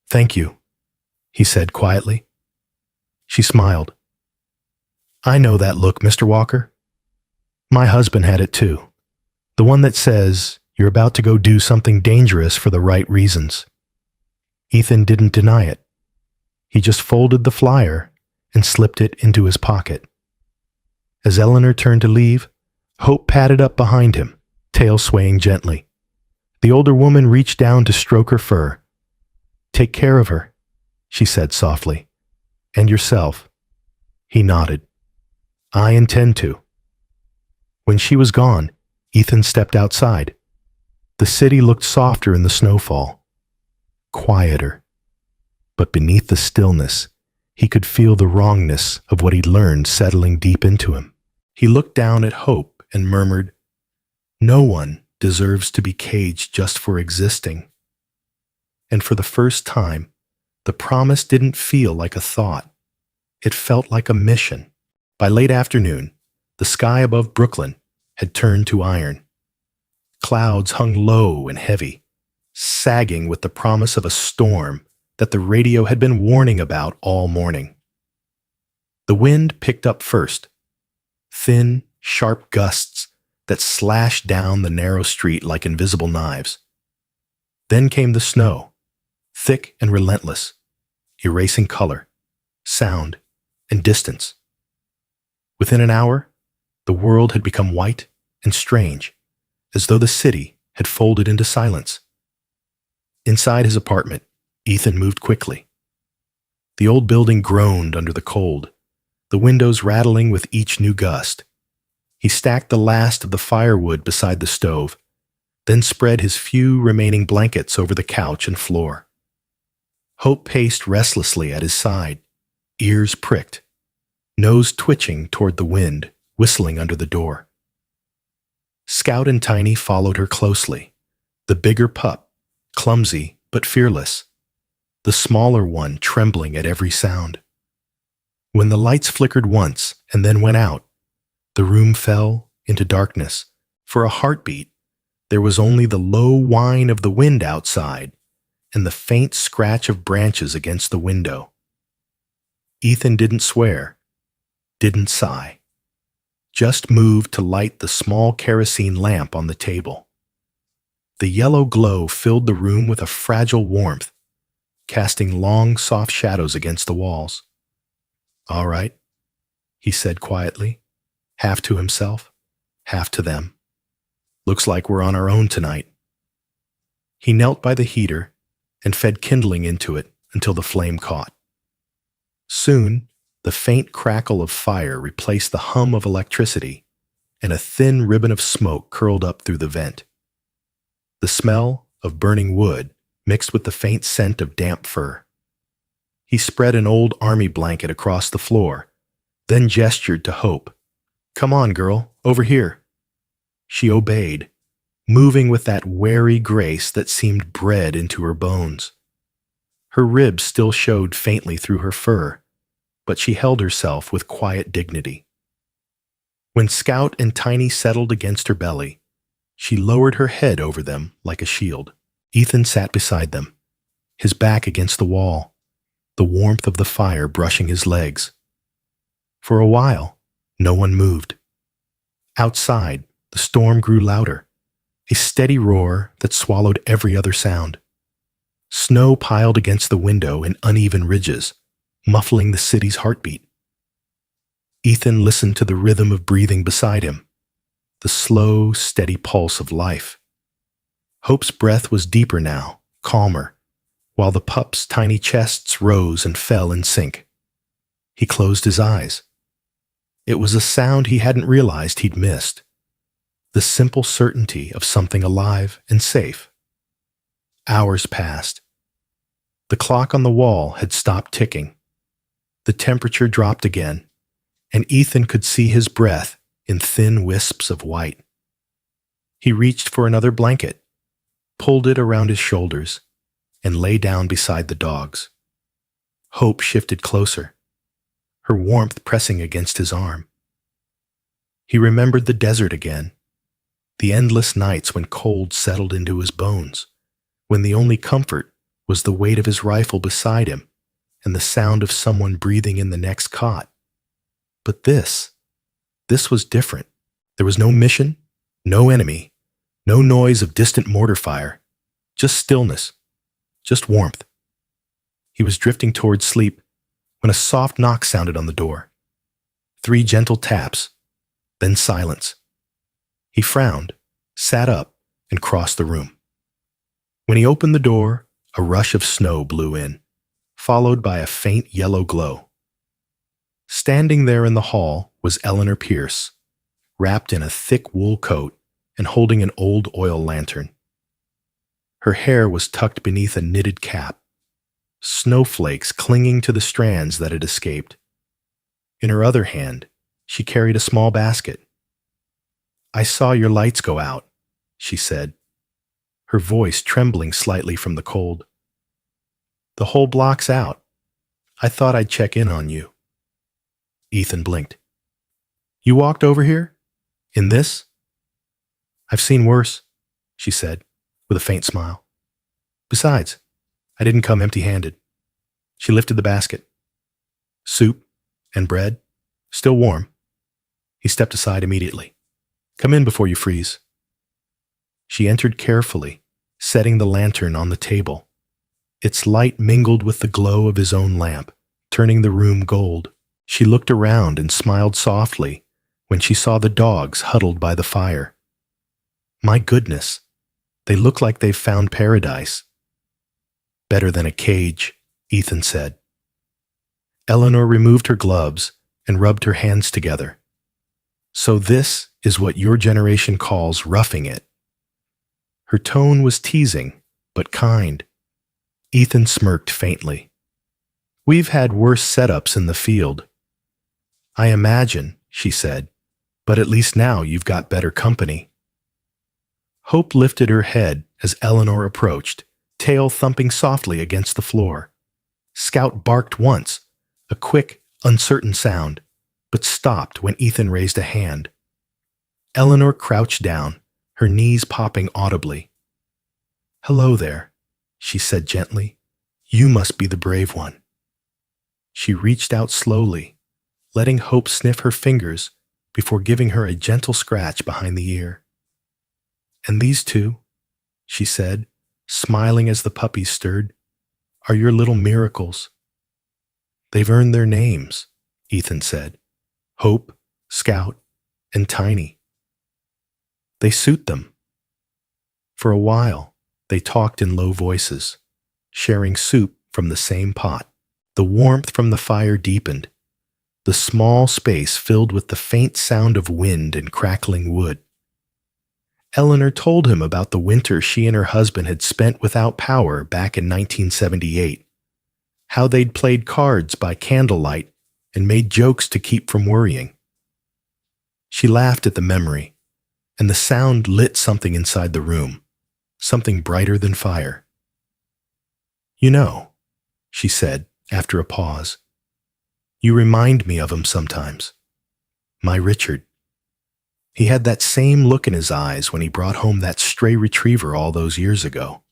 "Thank you." he said quietly. She smiled. I know that look, Mr. Walker. My husband had it too. The one that says you're about to go do something dangerous for the right reasons. Ethan didn't deny it. He just folded the flyer and slipped it into his pocket. As Eleanor turned to leave, Hope padded up behind him, tail swaying gently. The older woman reached down to stroke her fur. Take care of her, she said softly. And yourself. He nodded. I intend to. When she was gone, Ethan stepped outside. The city looked softer in the snowfall. Quieter. But beneath the stillness, he could feel the wrongness of what he'd learned settling deep into him. He looked down at Hope and murmured, No one deserves to be caged just for existing. And for the first time, the promise didn't feel like a thought. It felt like a mission. By late afternoon, the sky above Brooklyn had turned to iron. Clouds hung low and heavy, sagging with the promise of a storm that the radio had been warning about all morning. The wind picked up first, thin, sharp gusts that slashed down the narrow street like invisible knives. Then came the snow, thick and relentless, erasing color, sound, and distance. Within an hour, the world had become white and strange, as though the city had folded into silence. Inside his apartment, Ethan moved quickly. The old building groaned under the cold, the windows rattling with each new gust. He stacked the last of the firewood beside the stove, then spread his few remaining blankets over the couch and floor. Hope paced restlessly at his side, ears pricked, nose twitching toward the wind, whistling under the door. Scout and Tiny followed her closely, the bigger pup, clumsy but fearless, the smaller one trembling at every sound. When the lights flickered once and then went out, the room fell into darkness. For a heartbeat, there was only the low whine of the wind outside and the faint scratch of branches against the window. Ethan didn't swear, didn't sigh, just moved to light the small kerosene lamp on the table. The yellow glow filled the room with a fragile warmth, casting long, soft shadows against the walls. All right, he said quietly, half to himself, half to them. Looks like we're on our own tonight. He knelt by the heater and fed kindling into it until the flame caught. Soon, the faint crackle of fire replaced the hum of electricity, and a thin ribbon of smoke curled up through the vent. The smell of burning wood mixed with the faint scent of damp fur. He spread an old army blanket across the floor, then gestured to Hope. Come on, girl, over here. She obeyed, moving with that wary grace that seemed bred into her bones. Her ribs still showed faintly through her fur, but she held herself with quiet dignity. When Scout and Tiny settled against her belly, she lowered her head over them like a shield. Ethan sat beside them, his back against the wall, the warmth of the fire brushing his legs. For a while, no one moved. Outside, the storm grew louder, a steady roar that swallowed every other sound. Snow piled against the window in uneven ridges, muffling the city's heartbeat. Ethan listened to the rhythm of breathing beside him, the slow, steady pulse of life. Hope's breath was deeper now, calmer, while the pup's tiny chests rose and fell in sync. He closed his eyes. It was a sound he hadn't realized he'd missed, the simple certainty of something alive and safe. Hours passed. The clock on the wall had stopped ticking. The temperature dropped again, and Ethan could see his breath in thin wisps of white. He reached for another blanket, pulled it around his shoulders, and lay down beside the dogs. Hope shifted closer, her warmth pressing against his arm. He remembered the desert again, the endless nights when cold settled into his bones, when the only comfort was the weight of his rifle beside him and the sound of someone breathing in the next cot. But this was different. There was no mission, no enemy, no noise of distant mortar fire, just stillness, just warmth. He was drifting towards sleep when a soft knock sounded on the door. 3 gentle taps, then silence. He frowned, sat up, and crossed the room. When he opened the door, a rush of snow blew in, followed by a faint yellow glow. Standing there in the hall was Eleanor Pierce, wrapped in a thick wool coat and holding an old oil lantern. Her hair was tucked beneath a knitted cap, snowflakes clinging to the strands that had escaped. In her other hand, she carried a small basket. "I saw your lights go out," she said, her voice trembling slightly from the cold. "The whole block's out. I thought I'd check in on you." Ethan blinked. "You walked over here? In this?" "I've seen worse," she said, with a faint smile. "Besides, I didn't come empty-handed." She lifted the basket. Soup and bread, still warm. He stepped aside immediately. "Come in before you freeze." She entered carefully, setting the lantern on the table. Its light mingled with the glow of his own lamp, turning the room gold. She looked around and smiled softly when she saw the dogs huddled by the fire. My goodness, they look like they've found paradise. "Better than a cage," Ethan said. Eleanor removed her gloves and rubbed her hands together. "So this is what your generation calls roughing it." Her tone was teasing, but kind. Ethan smirked faintly. "We've had worse setups in the field." "I imagine," she said, "but at least now you've got better company." Hope lifted her head as Eleanor approached, tail thumping softly against the floor. Scout barked once, a quick, uncertain sound, but stopped when Ethan raised a hand. Eleanor crouched down, her knees popping audibly. "Hello there," she said gently. "You must be the brave one." She reached out slowly, letting Hope sniff her fingers before giving her a gentle scratch behind the ear. "And these two," she said, smiling as the puppies stirred, "are your little miracles." "They've earned their names," Ethan said. "Hope, Scout, and Tiny. They suit them." For a while, they talked in low voices, sharing soup from the same pot. The warmth from the fire deepened, the small space filled with the faint sound of wind and crackling wood. Eleanor told him about the winter she and her husband had spent without power back in 1978, how they'd played cards by candlelight and made jokes to keep from worrying. She laughed at the memory, and the sound lit something inside the room, something brighter than fire. "You know," she said after a pause, "you remind me of him sometimes. My Richard. He had that same look in his eyes when he brought home that stray retriever all those years ago.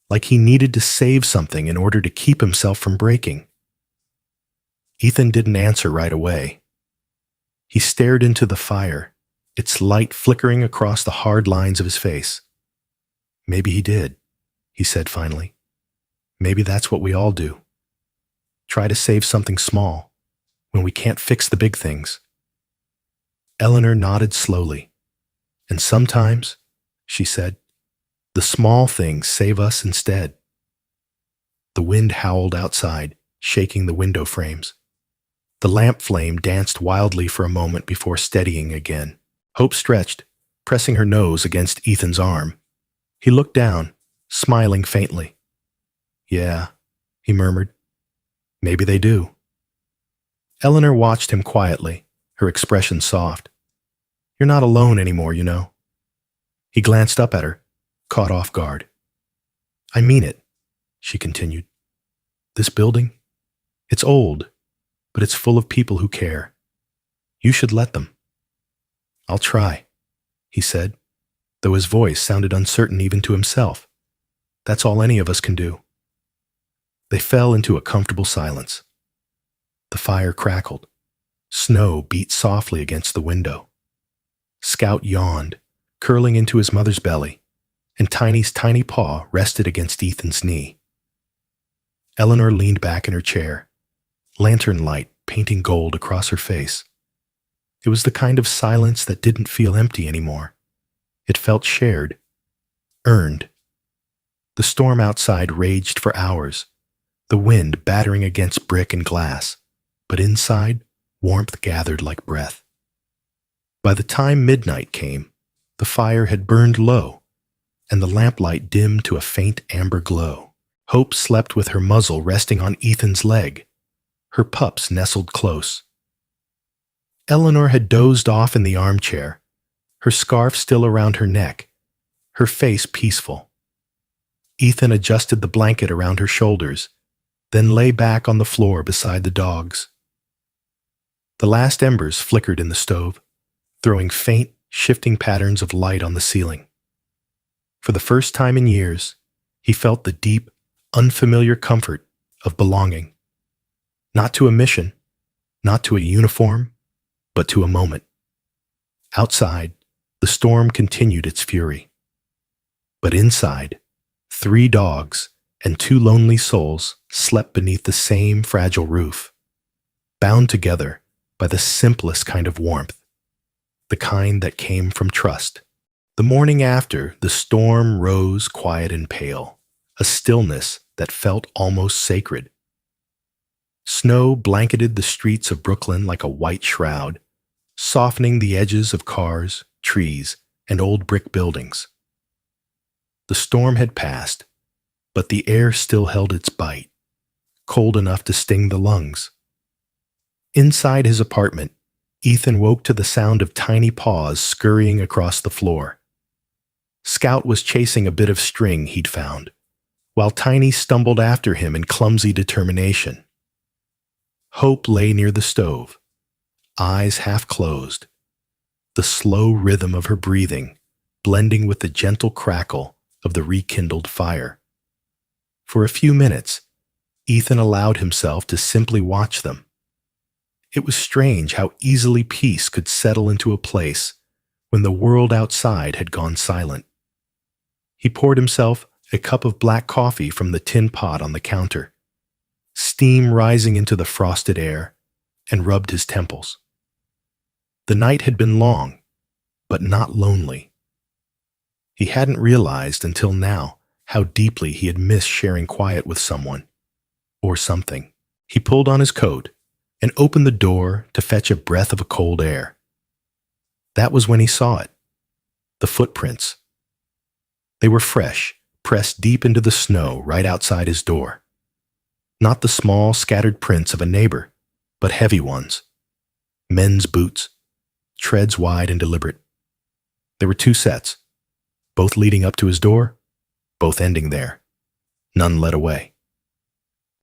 Like he needed to save something in order to keep himself from breaking." Ethan didn't answer right away. He stared into the fire, its light flickering across the hard lines of his face. "Maybe he did," he said finally. "Maybe that's what we all do. Try to save something small when we can't fix the big things." Eleanor nodded slowly. "And sometimes," she said, "the small things save us instead." The wind howled outside, shaking the window frames. The lamp flame danced wildly for a moment before steadying again. Hope stretched, pressing her nose against Ethan's arm. He looked down, smiling faintly. "Yeah," he murmured. "Maybe they do." Eleanor watched him quietly, her expression soft. "You're not alone anymore, you know." He glanced up at her, caught off guard. "I mean it," she continued. "This building, it's old, but it's full of people who care. You should let them." "I'll try," he said, though his voice sounded uncertain even to himself. "That's all any of us can do." They fell into a comfortable silence. The fire crackled. Snow beat softly against the window. Scout yawned, curling into his mother's belly, and Tiny's tiny paw rested against Ethan's knee. Eleanor leaned back in her chair, lantern light painting gold across her face. It was the kind of silence that didn't feel empty anymore. It felt shared, earned. The storm outside raged for hours, the wind battering against brick and glass, but inside, warmth gathered like breath. By the time midnight came, the fire had burned low, and the lamplight dimmed to a faint amber glow. Hope slept with her muzzle resting on Ethan's leg. Her pups nestled close. Eleanor had dozed off in the armchair, her scarf still around her neck, her face peaceful. Ethan adjusted the blanket around her shoulders, then lay back on the floor beside the dogs. The last embers flickered in the stove, throwing faint, shifting patterns of light on the ceiling. For the first time in years, he felt the deep, unfamiliar comfort of belonging. Not to a mission, not to a uniform, but to a moment. Outside, the storm continued its fury. But inside, 3 dogs and 2 lonely souls slept beneath the same fragile roof, bound together by the simplest kind of warmth, the kind that came from trust. The morning after, the storm rose quiet and pale, a stillness that felt almost sacred. Snow blanketed the streets of Brooklyn like a white shroud, softening the edges of cars, trees, and old brick buildings. The storm had passed, but the air still held its bite, cold enough to sting the lungs. Inside his apartment, Ethan woke to the sound of tiny paws scurrying across the floor. Scout was chasing a bit of string he'd found, while Tiny stumbled after him in clumsy determination. Hope lay near the stove, eyes half closed, the slow rhythm of her breathing blending with the gentle crackle of the rekindled fire. For a few minutes, Ethan allowed himself to simply watch them. It was strange how easily peace could settle into a place when the world outside had gone silent. He poured himself a cup of black coffee from the tin pot on the counter, steam rising into the frosted air, and rubbed his temples. The night had been long, but not lonely. He hadn't realized until now how deeply he had missed sharing quiet with someone, or something. He pulled on his coat and opened the door to fetch a breath of cold air. That was when he saw it, the footprints. They were fresh, pressed deep into the snow right outside his door. Not the small, scattered prints of a neighbor, but heavy ones. Men's boots, treads wide and deliberate. There were 2 sets, both leading up to his door, both ending there. None led away.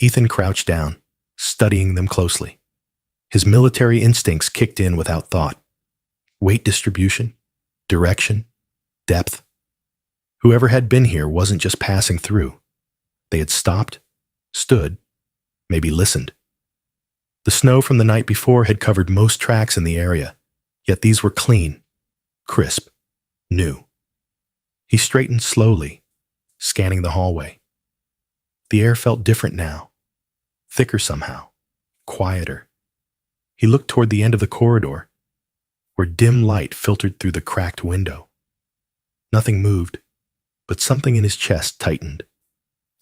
Ethan crouched down, studying them closely. His military instincts kicked in without thought. Weight distribution, direction, depth. Whoever had been here wasn't just passing through. They had stopped, stood, maybe listened. The snow from the night before had covered most tracks in the area, yet these were clean, crisp, new. He straightened slowly, scanning the hallway. The air felt different now, thicker somehow, quieter. He looked toward the end of the corridor, where dim light filtered through the cracked window. Nothing moved, but something in his chest tightened,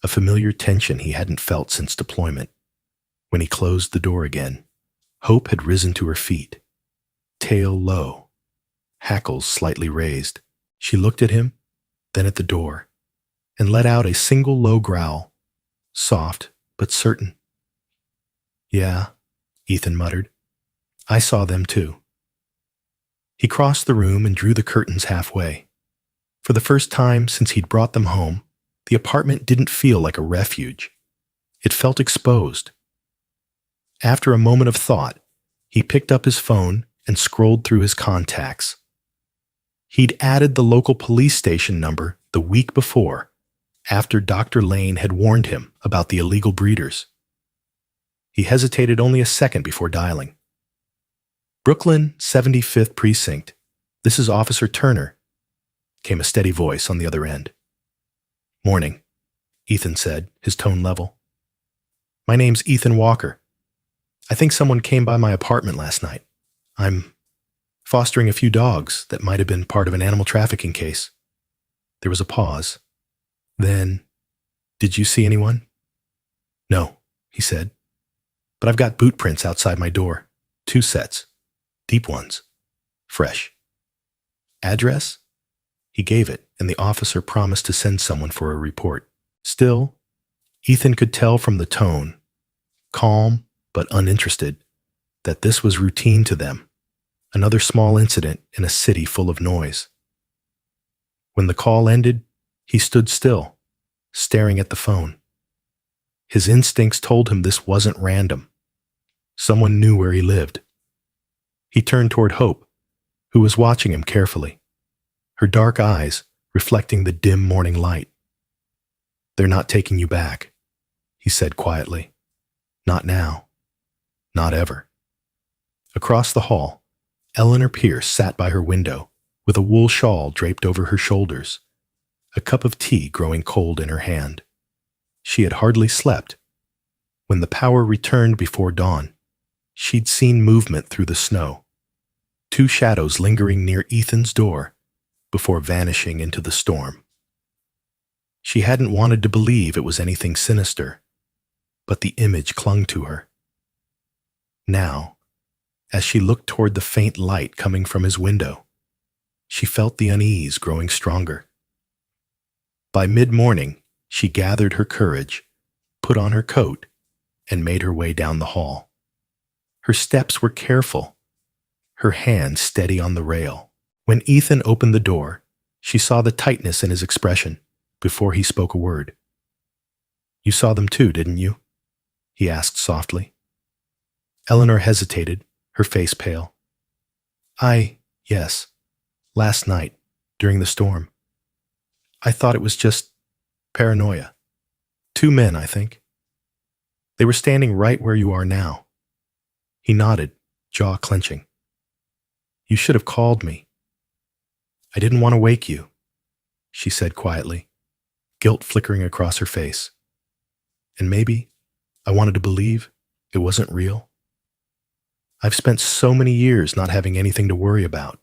a familiar tension he hadn't felt since deployment. When he closed the door again, Hope had risen to her feet, tail low, hackles slightly raised. She looked at him, then at the door, and let out a single low growl, soft but certain. "Yeah," Ethan muttered. "I saw them too." He crossed the room and drew the curtains halfway. For the first time since he'd brought them home, the apartment didn't feel like a refuge. It felt exposed. After a moment of thought, he picked up his phone and scrolled through his contacts. He'd added the local police station number the week before after Dr. Lane had warned him about the illegal breeders. He hesitated only a second before dialing. "Brooklyn, 75th Precinct. This is Officer Turner," came a steady voice on the other end. "Morning," Ethan said, his tone level. "My name's Ethan Walker. I think someone came by my apartment last night. I'm fostering a few dogs that might have been part of an animal trafficking case." There was a pause. Then, "Did you see anyone?" "No," he said, "but I've got boot prints outside my door. 2 sets. Deep ones. Fresh." "Address?" He gave it, and the officer promised to send someone for a report. Still, Ethan could tell from the tone, calm but uninterested, that this was routine to them, another small incident in a city full of noise. When the call ended, he stood still, staring at the phone. His instincts told him this wasn't random. Someone knew where he lived. He turned toward Hope, who was watching him carefully, her dark eyes reflecting the dim morning light. "They're not taking you back," he said quietly. "Not now. Not ever." Across the hall, Eleanor Pierce sat by her window with a wool shawl draped over her shoulders, a cup of tea growing cold in her hand. She had hardly slept. When the power returned before dawn, she'd seen movement through the snow, 2 shadows lingering near Ethan's door before vanishing into the storm. She hadn't wanted to believe it was anything sinister, but the image clung to her. Now, as she looked toward the faint light coming from his window, she felt the unease growing stronger. By mid-morning, she gathered her courage, put on her coat, and made her way down the hall. Her steps were careful, her hand steady on the rail. When Ethan opened the door, she saw the tightness in his expression before he spoke a word. "You saw them too, didn't you?" he asked softly. Eleanor hesitated, her face pale. Yes, last night, during the storm. I thought it was just paranoia. 2 men, I think. They were standing right where you are now." He nodded, jaw clenching. "You should have called me." "I didn't want to wake you," she said quietly, guilt flickering across her face. "And maybe I wanted to believe it wasn't real. I've spent so many years not having anything to worry about.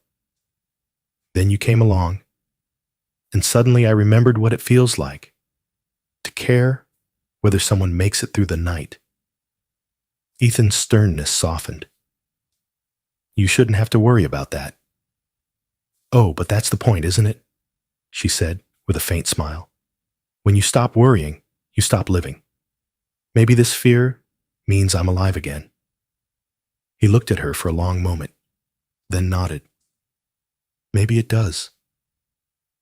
Then you came along, and suddenly I remembered what it feels like to care whether someone makes it through the night." Ethan's sternness softened. "You shouldn't have to worry about that." "Oh, but that's the point, isn't it?" she said with a faint smile. "When you stop worrying, you stop living. Maybe this fear means I'm alive again." He looked at her for a long moment, then nodded. "Maybe it does."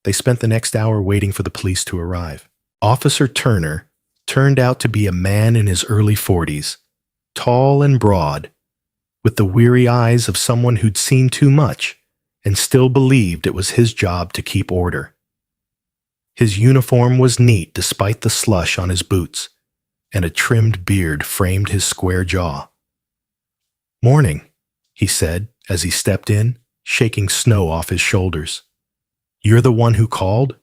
They spent the next hour waiting for the police to arrive. Officer Turner turned out to be a man in his early 40s, tall and broad, with the weary eyes of someone who'd seen too much and still believed it was his job to keep order. His uniform was neat despite the slush on his boots, and a trimmed beard framed his square jaw. "Morning," he said as he stepped in, shaking snow off his shoulders. "You're the one who called?"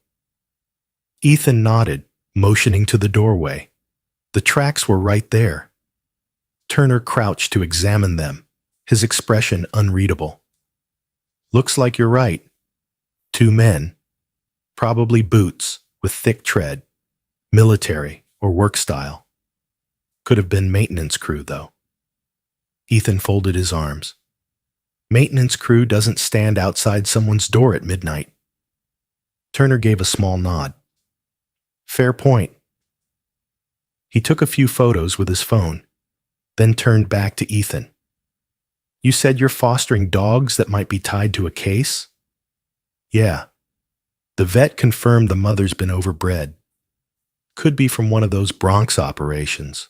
Ethan nodded, motioning to the doorway. The tracks were right there. Turner crouched to examine them, his expression unreadable. "Looks like you're right. 2 men. Probably boots, with thick tread. Military or work style. Could have been maintenance crew, though." Ethan folded his arms. Maintenance crew doesn't stand outside someone's door at midnight. Turner gave a small nod. "Fair point." He took a few photos with his phone, then turned back to Ethan. "You said you're fostering dogs that might be tied to a case?" "Yeah. The vet confirmed the mother's been overbred. Could be from one of those Bronx operations."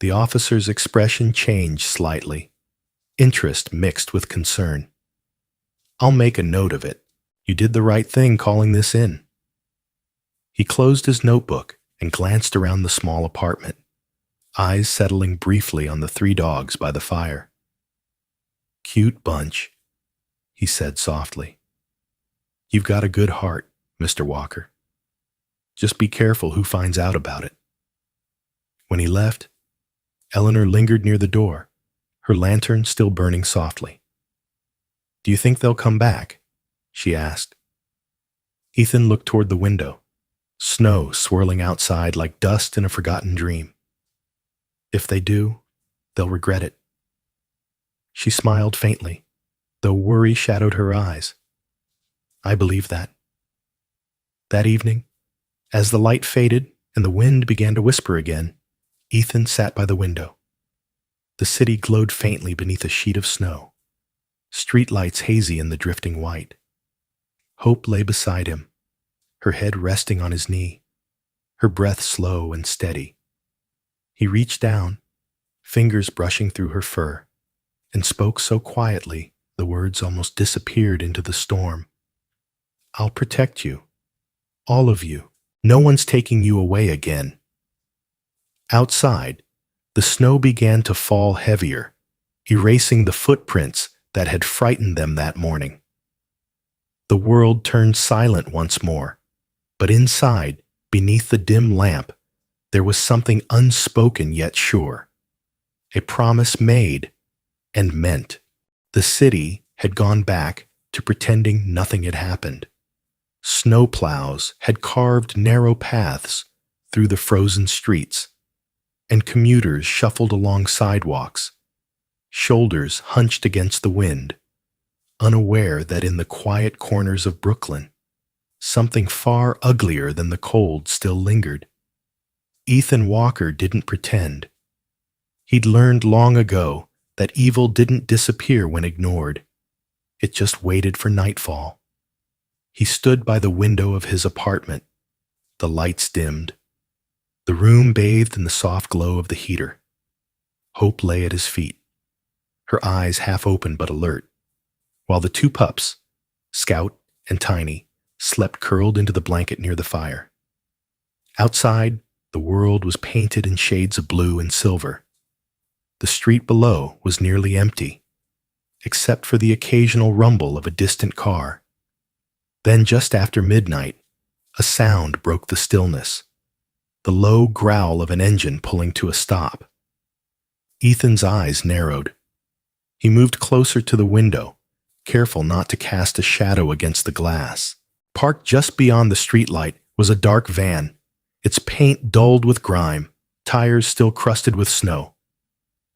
The officer's expression changed slightly, interest mixed with concern. "I'll make a note of it. You did the right thing calling this in." He closed his notebook and glanced around the small apartment, eyes settling briefly on the 3 dogs by the fire. "Cute bunch," he said softly. "You've got a good heart, Mr. Walker. Just be careful who finds out about it." When he left, Eleanor lingered near the door, her lantern still burning softly. "Do you think they'll come back?" she asked. Ethan looked toward the window, snow swirling outside like dust in a forgotten dream. "If they do, they'll regret it." She smiled faintly, though worry shadowed her eyes. "I believe that." That evening, as the light faded and the wind began to whisper again, Ethan sat by the window. The city glowed faintly beneath a sheet of snow, streetlights hazy in the drifting white. Hope lay beside him, her head resting on his knee, her breath slow and steady. He reached down, fingers brushing through her fur, and spoke so quietly the words almost disappeared into the storm. "I'll protect you, all of you. No one's taking you away again." Outside, the snow began to fall heavier, erasing the footprints that had frightened them that morning. The world turned silent once more, but inside, beneath the dim lamp, there was something unspoken yet sure. A promise made and meant. The city had gone back to pretending nothing had happened. Snowplows had carved narrow paths through the frozen streets, and commuters shuffled along sidewalks, shoulders hunched against the wind, unaware that in the quiet corners of Brooklyn, something far uglier than the cold still lingered. Ethan Walker didn't pretend. He'd learned long ago that evil didn't disappear when ignored. It just waited for nightfall. He stood by the window of his apartment. The lights dimmed. The room bathed in the soft glow of the heater. Hope lay at his feet, her eyes half open but alert, while the 2 pups, Scout and Tiny, slept curled into the blanket near the fire. Outside, the world was painted in shades of blue and silver. The street below was nearly empty, except for the occasional rumble of a distant car. Then, just after midnight, a sound broke the stillness, the low growl of an engine pulling to a stop. Ethan's eyes narrowed. He moved closer to the window, careful not to cast a shadow against the glass. Parked just beyond the streetlight was a dark van, its paint dulled with grime, tires still crusted with snow.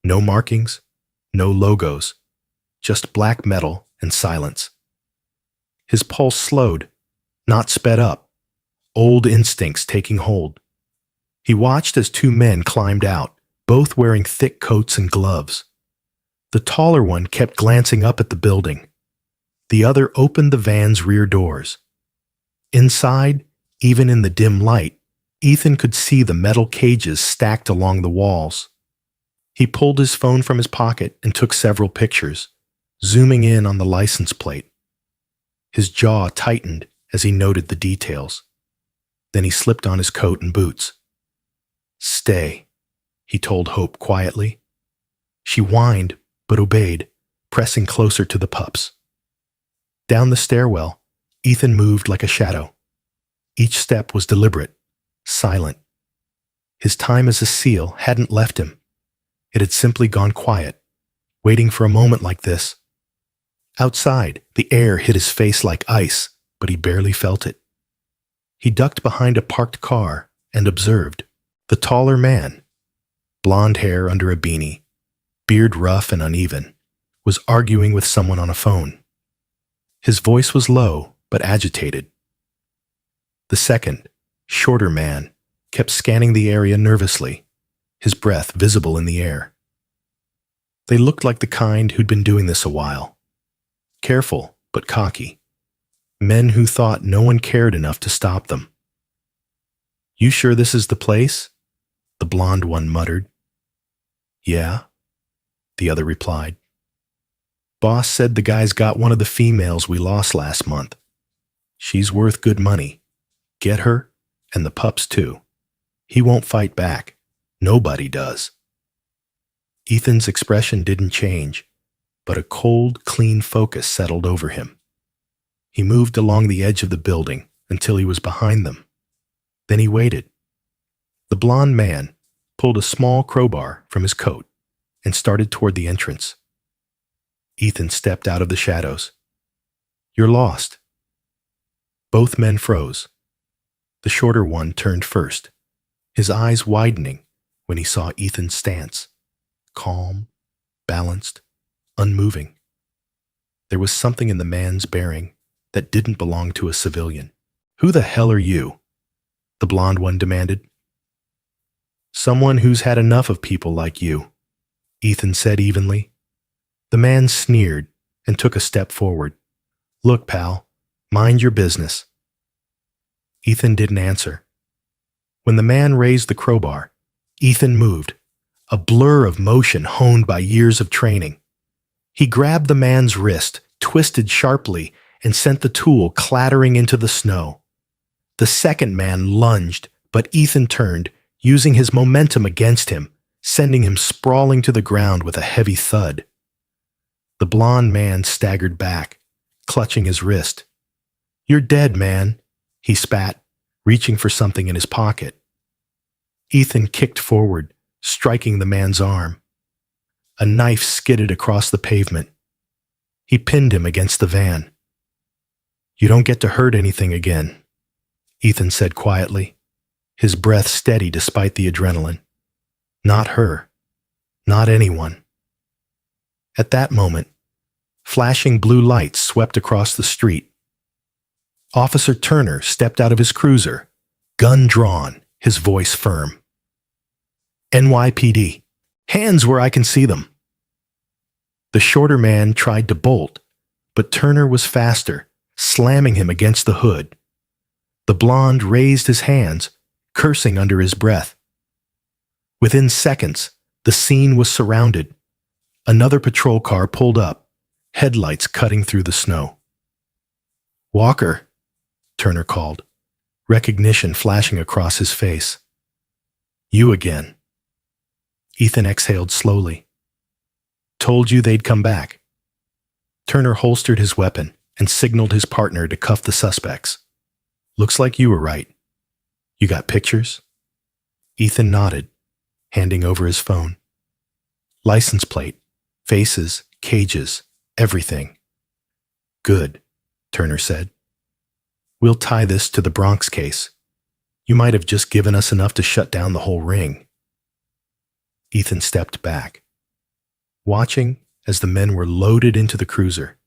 No markings, no logos, just black metal and silence. His pulse slowed, not sped up, old instincts taking hold. He watched as 2 men climbed out, both wearing thick coats and gloves. The taller one kept glancing up at the building. The other opened the van's rear doors. Inside, even in the dim light, Ethan could see the metal cages stacked along the walls. He pulled his phone from his pocket and took several pictures, zooming in on the license plate. His jaw tightened as he noted the details. Then he slipped on his coat and boots. "Stay," he told Hope quietly. She whined but obeyed, pressing closer to the pups. Down the stairwell, Ethan moved like a shadow. Each step was deliberate, silent. His time as a SEAL hadn't left him. It had simply gone quiet, waiting for a moment like this. Outside, the air hit his face like ice, but he barely felt it. He ducked behind a parked car and observed. The taller man, blonde hair under a beanie, beard rough and uneven, was arguing with someone on a phone. His voice was low but agitated. The second, shorter man kept scanning the area nervously, his breath visible in the air. They looked like the kind who'd been doing this a while. Careful but cocky. Men who thought no one cared enough to stop them. "You sure this is the place?" the blonde one muttered. "Yeah," the other replied. "Boss said the guy's got one of the females we lost last month. She's worth good money. Get her, And the pups, too. He won't fight back. Nobody does. Ethan's expression didn't change, but a cold, clean focus settled over him. He moved along the edge of the building until he was behind them. Then he waited. The blond man pulled a small crowbar from his coat and started toward the entrance. Ethan stepped out of the shadows. "You're lost." Both men froze. The shorter one turned first, his eyes widening when he saw Ethan's stance. Calm, balanced, unmoving. There was something in the man's bearing that didn't belong to a civilian. "Who the hell are you?" the blond one demanded. "Someone who's had enough of people like you," Ethan said evenly. The man sneered and took a step forward. "Look, pal, mind your business." Ethan didn't answer. When the man raised the crowbar, Ethan moved, a blur of motion honed by years of training. He grabbed the man's wrist, twisted sharply, and sent the tool clattering into the snow. The second man lunged, but Ethan turned, using his momentum against him, sending him sprawling to the ground with a heavy thud. The blond man staggered back, clutching his wrist. "You're dead, man," he spat, reaching for something in his pocket. Ethan kicked forward, striking the man's arm. A knife skidded across the pavement. He pinned him against the van. "You don't get to hurt anything again," Ethan said quietly, his breath steady despite the adrenaline. "Not her. Not anyone." At that moment, flashing blue lights swept across the street. Officer Turner stepped out of his cruiser, gun drawn, his voice firm. "NYPD, hands where I can see them." The shorter man tried to bolt, but Turner was faster, slamming him against the hood. The blonde raised his hands, cursing under his breath. Within seconds, the scene was surrounded. Another patrol car pulled up, headlights cutting through the snow. "Walker," Turner called, recognition flashing across his face. "You again." Ethan exhaled slowly. "Told you they'd come back." Turner holstered his weapon and signaled his partner to cuff the suspects. "Looks like you were right. You got pictures?" Ethan nodded, handing over his phone. "License plate, faces, cages, everything." "Good," Turner said. "We'll tie this to the Bronx case. You might have just given us enough to shut down the whole ring." Ethan stepped back, watching as the men were loaded into the cruiser,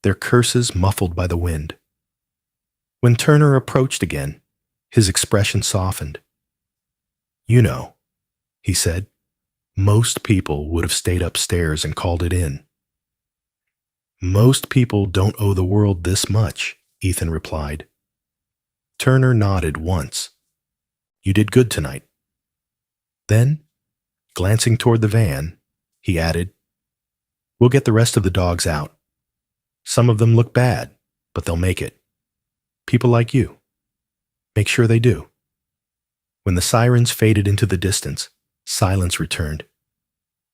their curses muffled by the wind. When Turner approached again, his expression softened. "You know," he said, "most people would have stayed upstairs and called it in." "Most people don't owe the world this much," Ethan replied. Turner nodded once. "You did good tonight." Then, glancing toward the van, he added, "We'll get the rest of the dogs out. Some of them look bad, but they'll make it. People like you. Make sure they do." When the sirens faded into the distance, silence returned.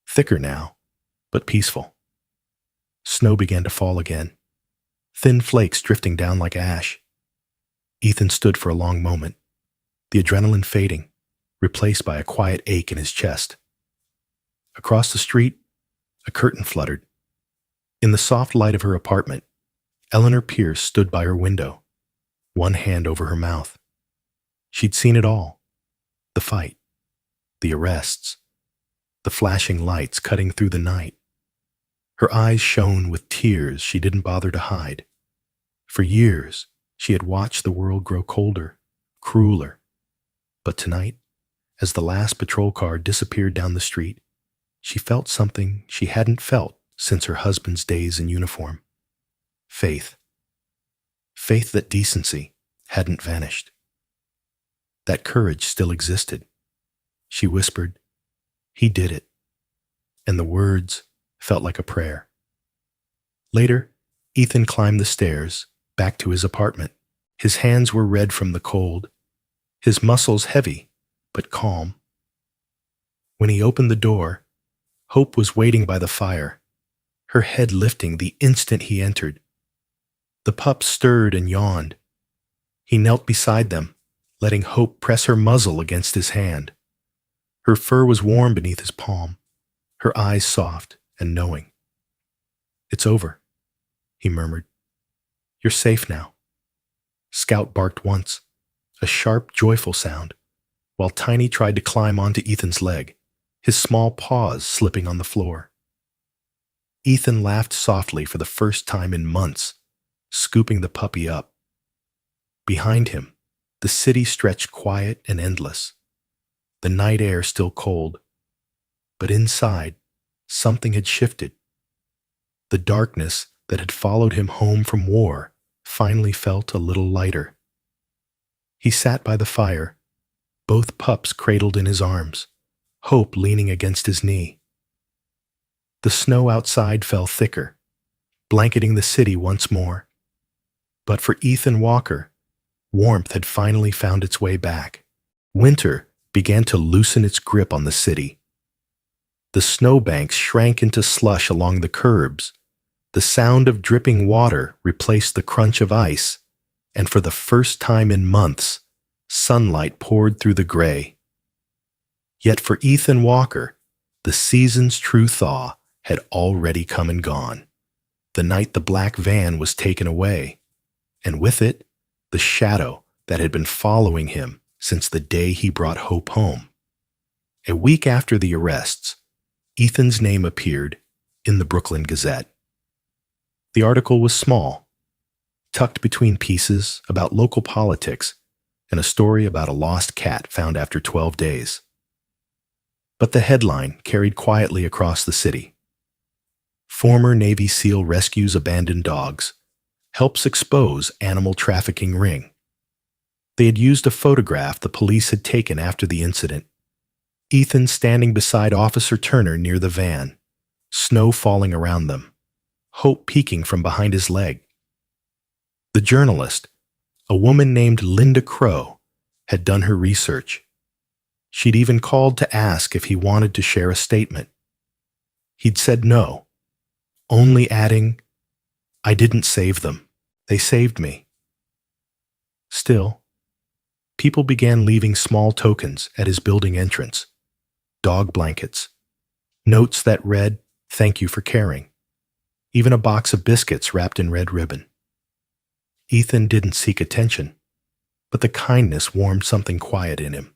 Thicker now, but peaceful. Snow began to fall again, thin flakes drifting down like ash. Ethan stood for a long moment, the adrenaline fading, replaced by a quiet ache in his chest. Across the street, a curtain fluttered. In the soft light of her apartment, Eleanor Pierce stood by her window, one hand over her mouth. She'd seen it all. The fight, the arrests, the flashing lights cutting through the night. Her eyes shone with tears she didn't bother to hide. For years, she had watched the world grow colder, crueler. But tonight, as the last patrol car disappeared down the street, she felt something she hadn't felt since her husband's days in uniform. Faith. Faith that decency hadn't vanished. That courage still existed. She whispered, "He did it." And the words felt like a prayer. Later, Ethan climbed the stairs back to his apartment. His hands were red from the cold. his muscles heavy but calm. When he opened the door, Hope was waiting by the fire, her head lifting the instant he entered. The pup stirred and yawned. He knelt beside them, letting Hope press her muzzle against his hand. Her fur was warm beneath his palm, her eyes soft and knowing. "It's over," he murmured. "You're safe now." Scout barked once, a sharp, joyful sound, while Tiny tried to climb onto Ethan's leg, his small paws slipping on the floor. Ethan laughed softly for the first time in months, scooping the puppy up. Behind him, the city stretched quiet and endless, the night air still cold. But inside, something had shifted. The darkness that had followed him home from war finally felt a little lighter. He sat by the fire, both pups cradled in his arms, Hope leaning against his knee. The snow outside fell thicker, blanketing the city once more. But for Ethan Walker, warmth had finally found its way back. Winter began to loosen its grip on the city. The snowbanks shrank into slush along the curbs. The sound of dripping water replaced the crunch of ice, and for the first time in months, sunlight poured through the gray. Yet for Ethan Walker, the season's true thaw had already come and gone. The night the black van was taken away, and with it, the shadow that had been following him since the day he brought Hope home. A week after the arrests, Ethan's name appeared in the Brooklyn Gazette. The article was small, tucked between pieces about local politics and a story about a lost cat found after 12 days. But the headline carried quietly across the city. Former Navy SEAL rescues abandoned dogs, helps expose animal trafficking ring. They had used a photograph the police had taken after the incident. Ethan standing beside Officer Turner near the van, snow falling around them, Hope peeking from behind his leg. The journalist, a woman named Linda Crow, had done her research. She'd even called to ask if he wanted to share a statement. He'd said no, only adding, "I didn't save them. They saved me." Still, people began leaving small tokens at his building entrance. Dog blankets, notes that read, "Thank you for caring," even a box of biscuits wrapped in red ribbon. Ethan didn't seek attention, but the kindness warmed something quiet in him.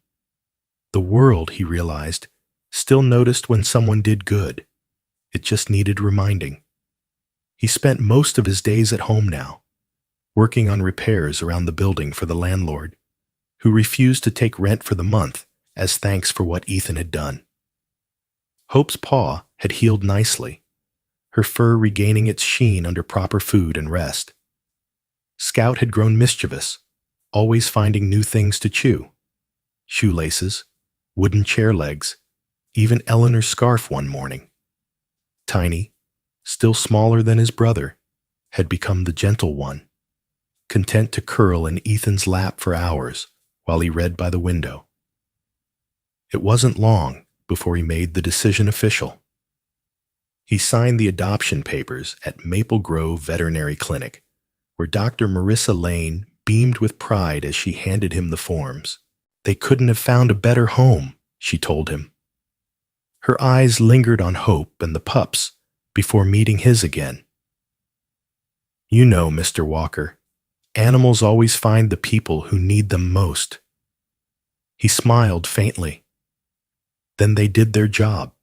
The world, he realized, still noticed when someone did good. It just needed reminding. He spent most of his days at home now, working on repairs around the building for the landlord, who refused to take rent for the month as thanks for what Ethan had done. Hope's paw had healed nicely, her fur regaining its sheen under proper food and rest. Scout had grown mischievous, always finding new things to chew. Shoelaces, wooden chair legs, even Eleanor's scarf one morning. Tiny, still smaller than his brother, had become the gentle one, content to curl in Ethan's lap for hours while he read by the window. It wasn't long before he made the decision official. He signed the adoption papers at Maple Grove Veterinary Clinic, where Dr. Marissa Lane beamed with pride as she handed him the forms. They couldn't have found a better home, she told him. Her eyes lingered on Hope and the pups before meeting his again. "You know, Mr. Walker, animals always find the people who need them most." He smiled faintly. Then they did their job.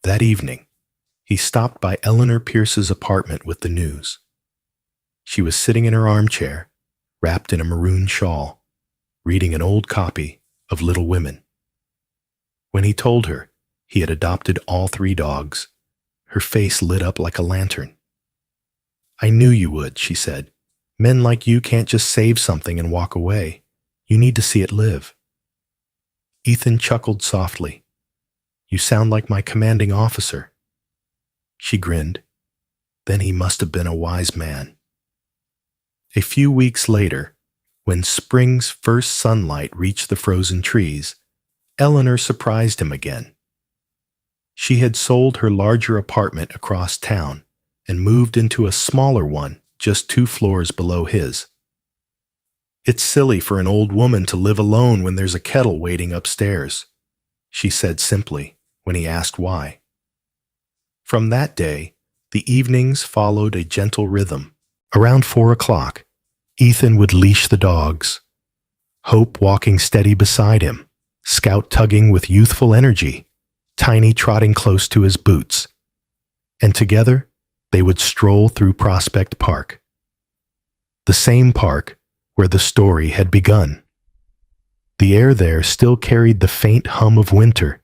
That evening, he stopped by Eleanor Pierce's apartment with the news. She was sitting in her armchair, wrapped in a maroon shawl, reading an old copy of Little Women. When he told her he had adopted all 3 dogs, her face lit up like a lantern. "I knew you would," she said. "Men like you can't just save something and walk away. You need to see it live." Ethan chuckled softly. "You sound like my commanding officer." She grinned. Then he must have been a wise man. A few weeks later, When spring's first sunlight reached the frozen trees, Eleanor surprised him again. She had sold her larger apartment across town and moved into a smaller one just 2 floors below his. "It's silly for an old woman to live alone when there's a kettle waiting upstairs," she said simply when he asked why. From that day, the evenings followed a gentle rhythm. Around 4 o'clock, Ethan would leash the dogs, Hope walking steady beside him, Scout tugging with youthful energy, Tiny trotting close to his boots. And together, they would stroll through Prospect Park, the same park where the story had begun. The air there still carried the faint hum of winter,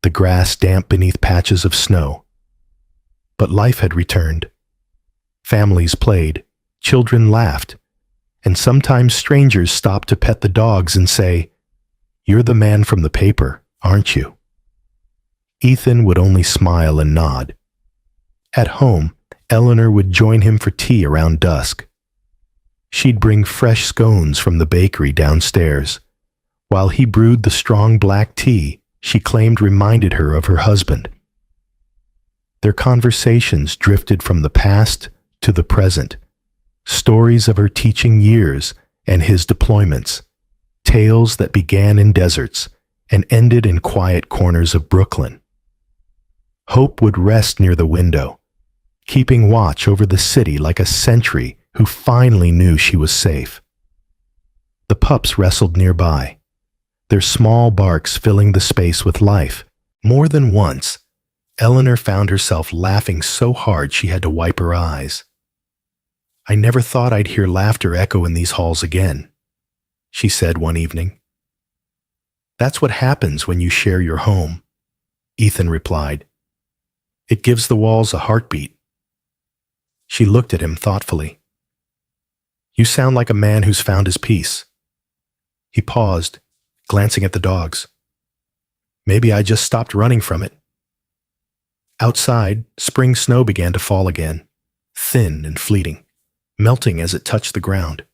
the grass damp beneath patches of snow. But life had returned. Families played, children laughed, and sometimes strangers stopped to pet the dogs and say, "You're the man from the paper, aren't you?" Ethan would only smile and nod. At home, Eleanor would join him for tea around dusk. She'd bring fresh scones from the bakery downstairs, while he brewed the strong black tea she claimed reminded her of her husband. Their conversations drifted from the past to the present, stories of her teaching years and his deployments, tales that began in deserts and ended in quiet corners of Brooklyn. Hope would rest near the window, keeping watch over the city like a sentry who finally knew she was safe. The pups wrestled nearby, their small barks filling the space with life. More than once, Eleanor found herself laughing so hard she had to wipe her eyes. "I never thought I'd hear laughter echo in these halls again," she said one evening. "That's what happens when you share your home," Ethan replied. "It gives the walls a heartbeat." She looked at him thoughtfully. "You sound like a man who's found his peace." He paused, glancing at the dogs. "Maybe I just stopped running from it." Outside, spring snow began to fall again, thin and fleeting, melting as it touched the ground.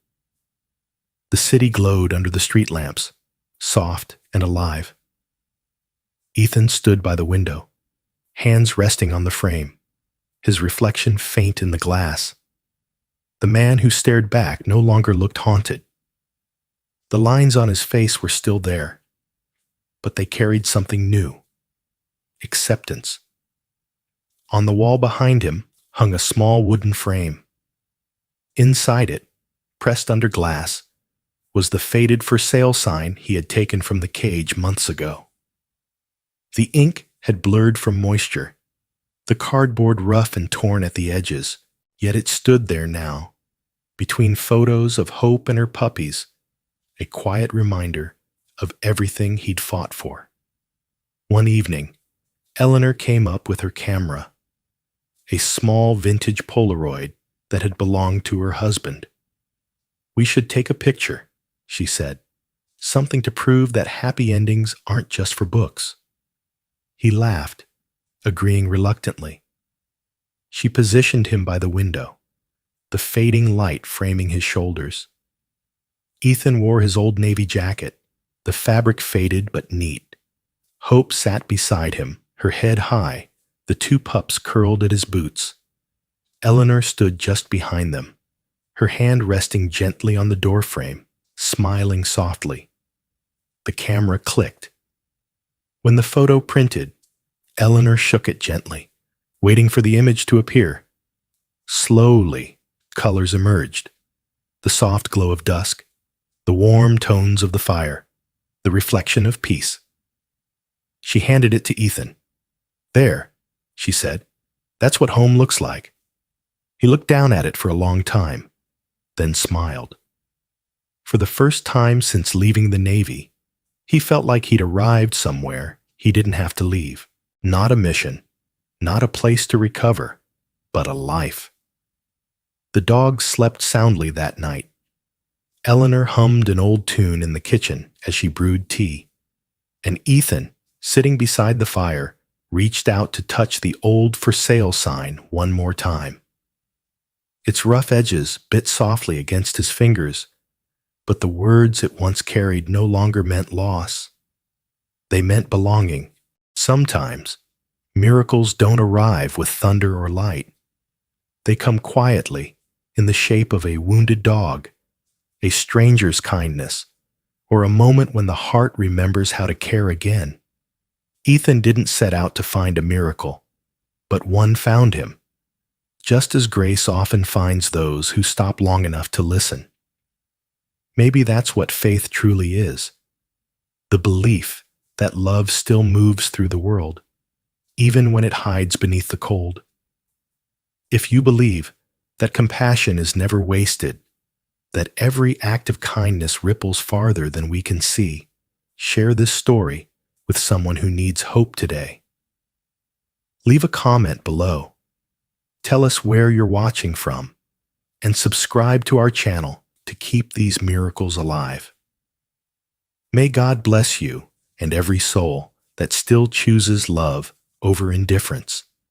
The city glowed under the street lamps, soft and alive. Ethan stood by the window, hands resting on the frame, his reflection faint in the glass. The man who stared back no longer looked haunted. The lines on his face were still there, but they carried something new: acceptance. On the wall behind him hung a small wooden frame. Inside it, pressed under glass, was the faded for sale sign he had taken from the cage months ago. The ink had blurred from moisture, the cardboard rough and torn at the edges, yet it stood there now, between photos of Hope and her puppies, a quiet reminder of everything he'd fought for. One evening, Eleanor came up with her camera, a small vintage Polaroid that had belonged to her husband. "We should take a picture," she said, "something to prove that happy endings aren't just for books." He laughed, agreeing reluctantly. She positioned him by the window, the fading light framing his shoulders. Ethan wore his old navy jacket, the fabric faded but neat. Hope sat beside him, her head high, the 2 pups curled at his boots. Eleanor stood just behind them, her hand resting gently on the doorframe, smiling softly. The camera clicked. When the photo printed, Eleanor shook it gently, waiting for the image to appear. Slowly, colors emerged: the soft glow of dusk, the warm tones of the fire, the reflection of peace. She handed it to Ethan. "There," she said, "that's what home looks like." He looked down at it for a long time, then smiled. For the first time since leaving the Navy, he felt like he'd arrived somewhere he didn't have to leave. Not a mission, not a place to recover, but a life. The dogs slept soundly that night. Eleanor hummed an old tune in the kitchen as she brewed tea, and Ethan, sitting beside the fire, reached out to touch the old for sale sign one more time. Its rough edges bit softly against his fingers, but the words it once carried no longer meant loss. They meant belonging. Sometimes, miracles don't arrive with thunder or light. They come quietly, in the shape of a wounded dog, a stranger's kindness, or a moment when the heart remembers how to care again. Ethan didn't set out to find a miracle, but one found him, just as grace often finds those who stop long enough to listen. Maybe that's what faith truly is, the belief that love still moves through the world, even when it hides beneath the cold. If you believe that compassion is never wasted, that every act of kindness ripples farther than we can see, share this story with someone who needs hope today. Leave a comment below. Tell us where you're watching from, and subscribe to our channel to keep these miracles alive. May God bless you and every soul that still chooses love over indifference.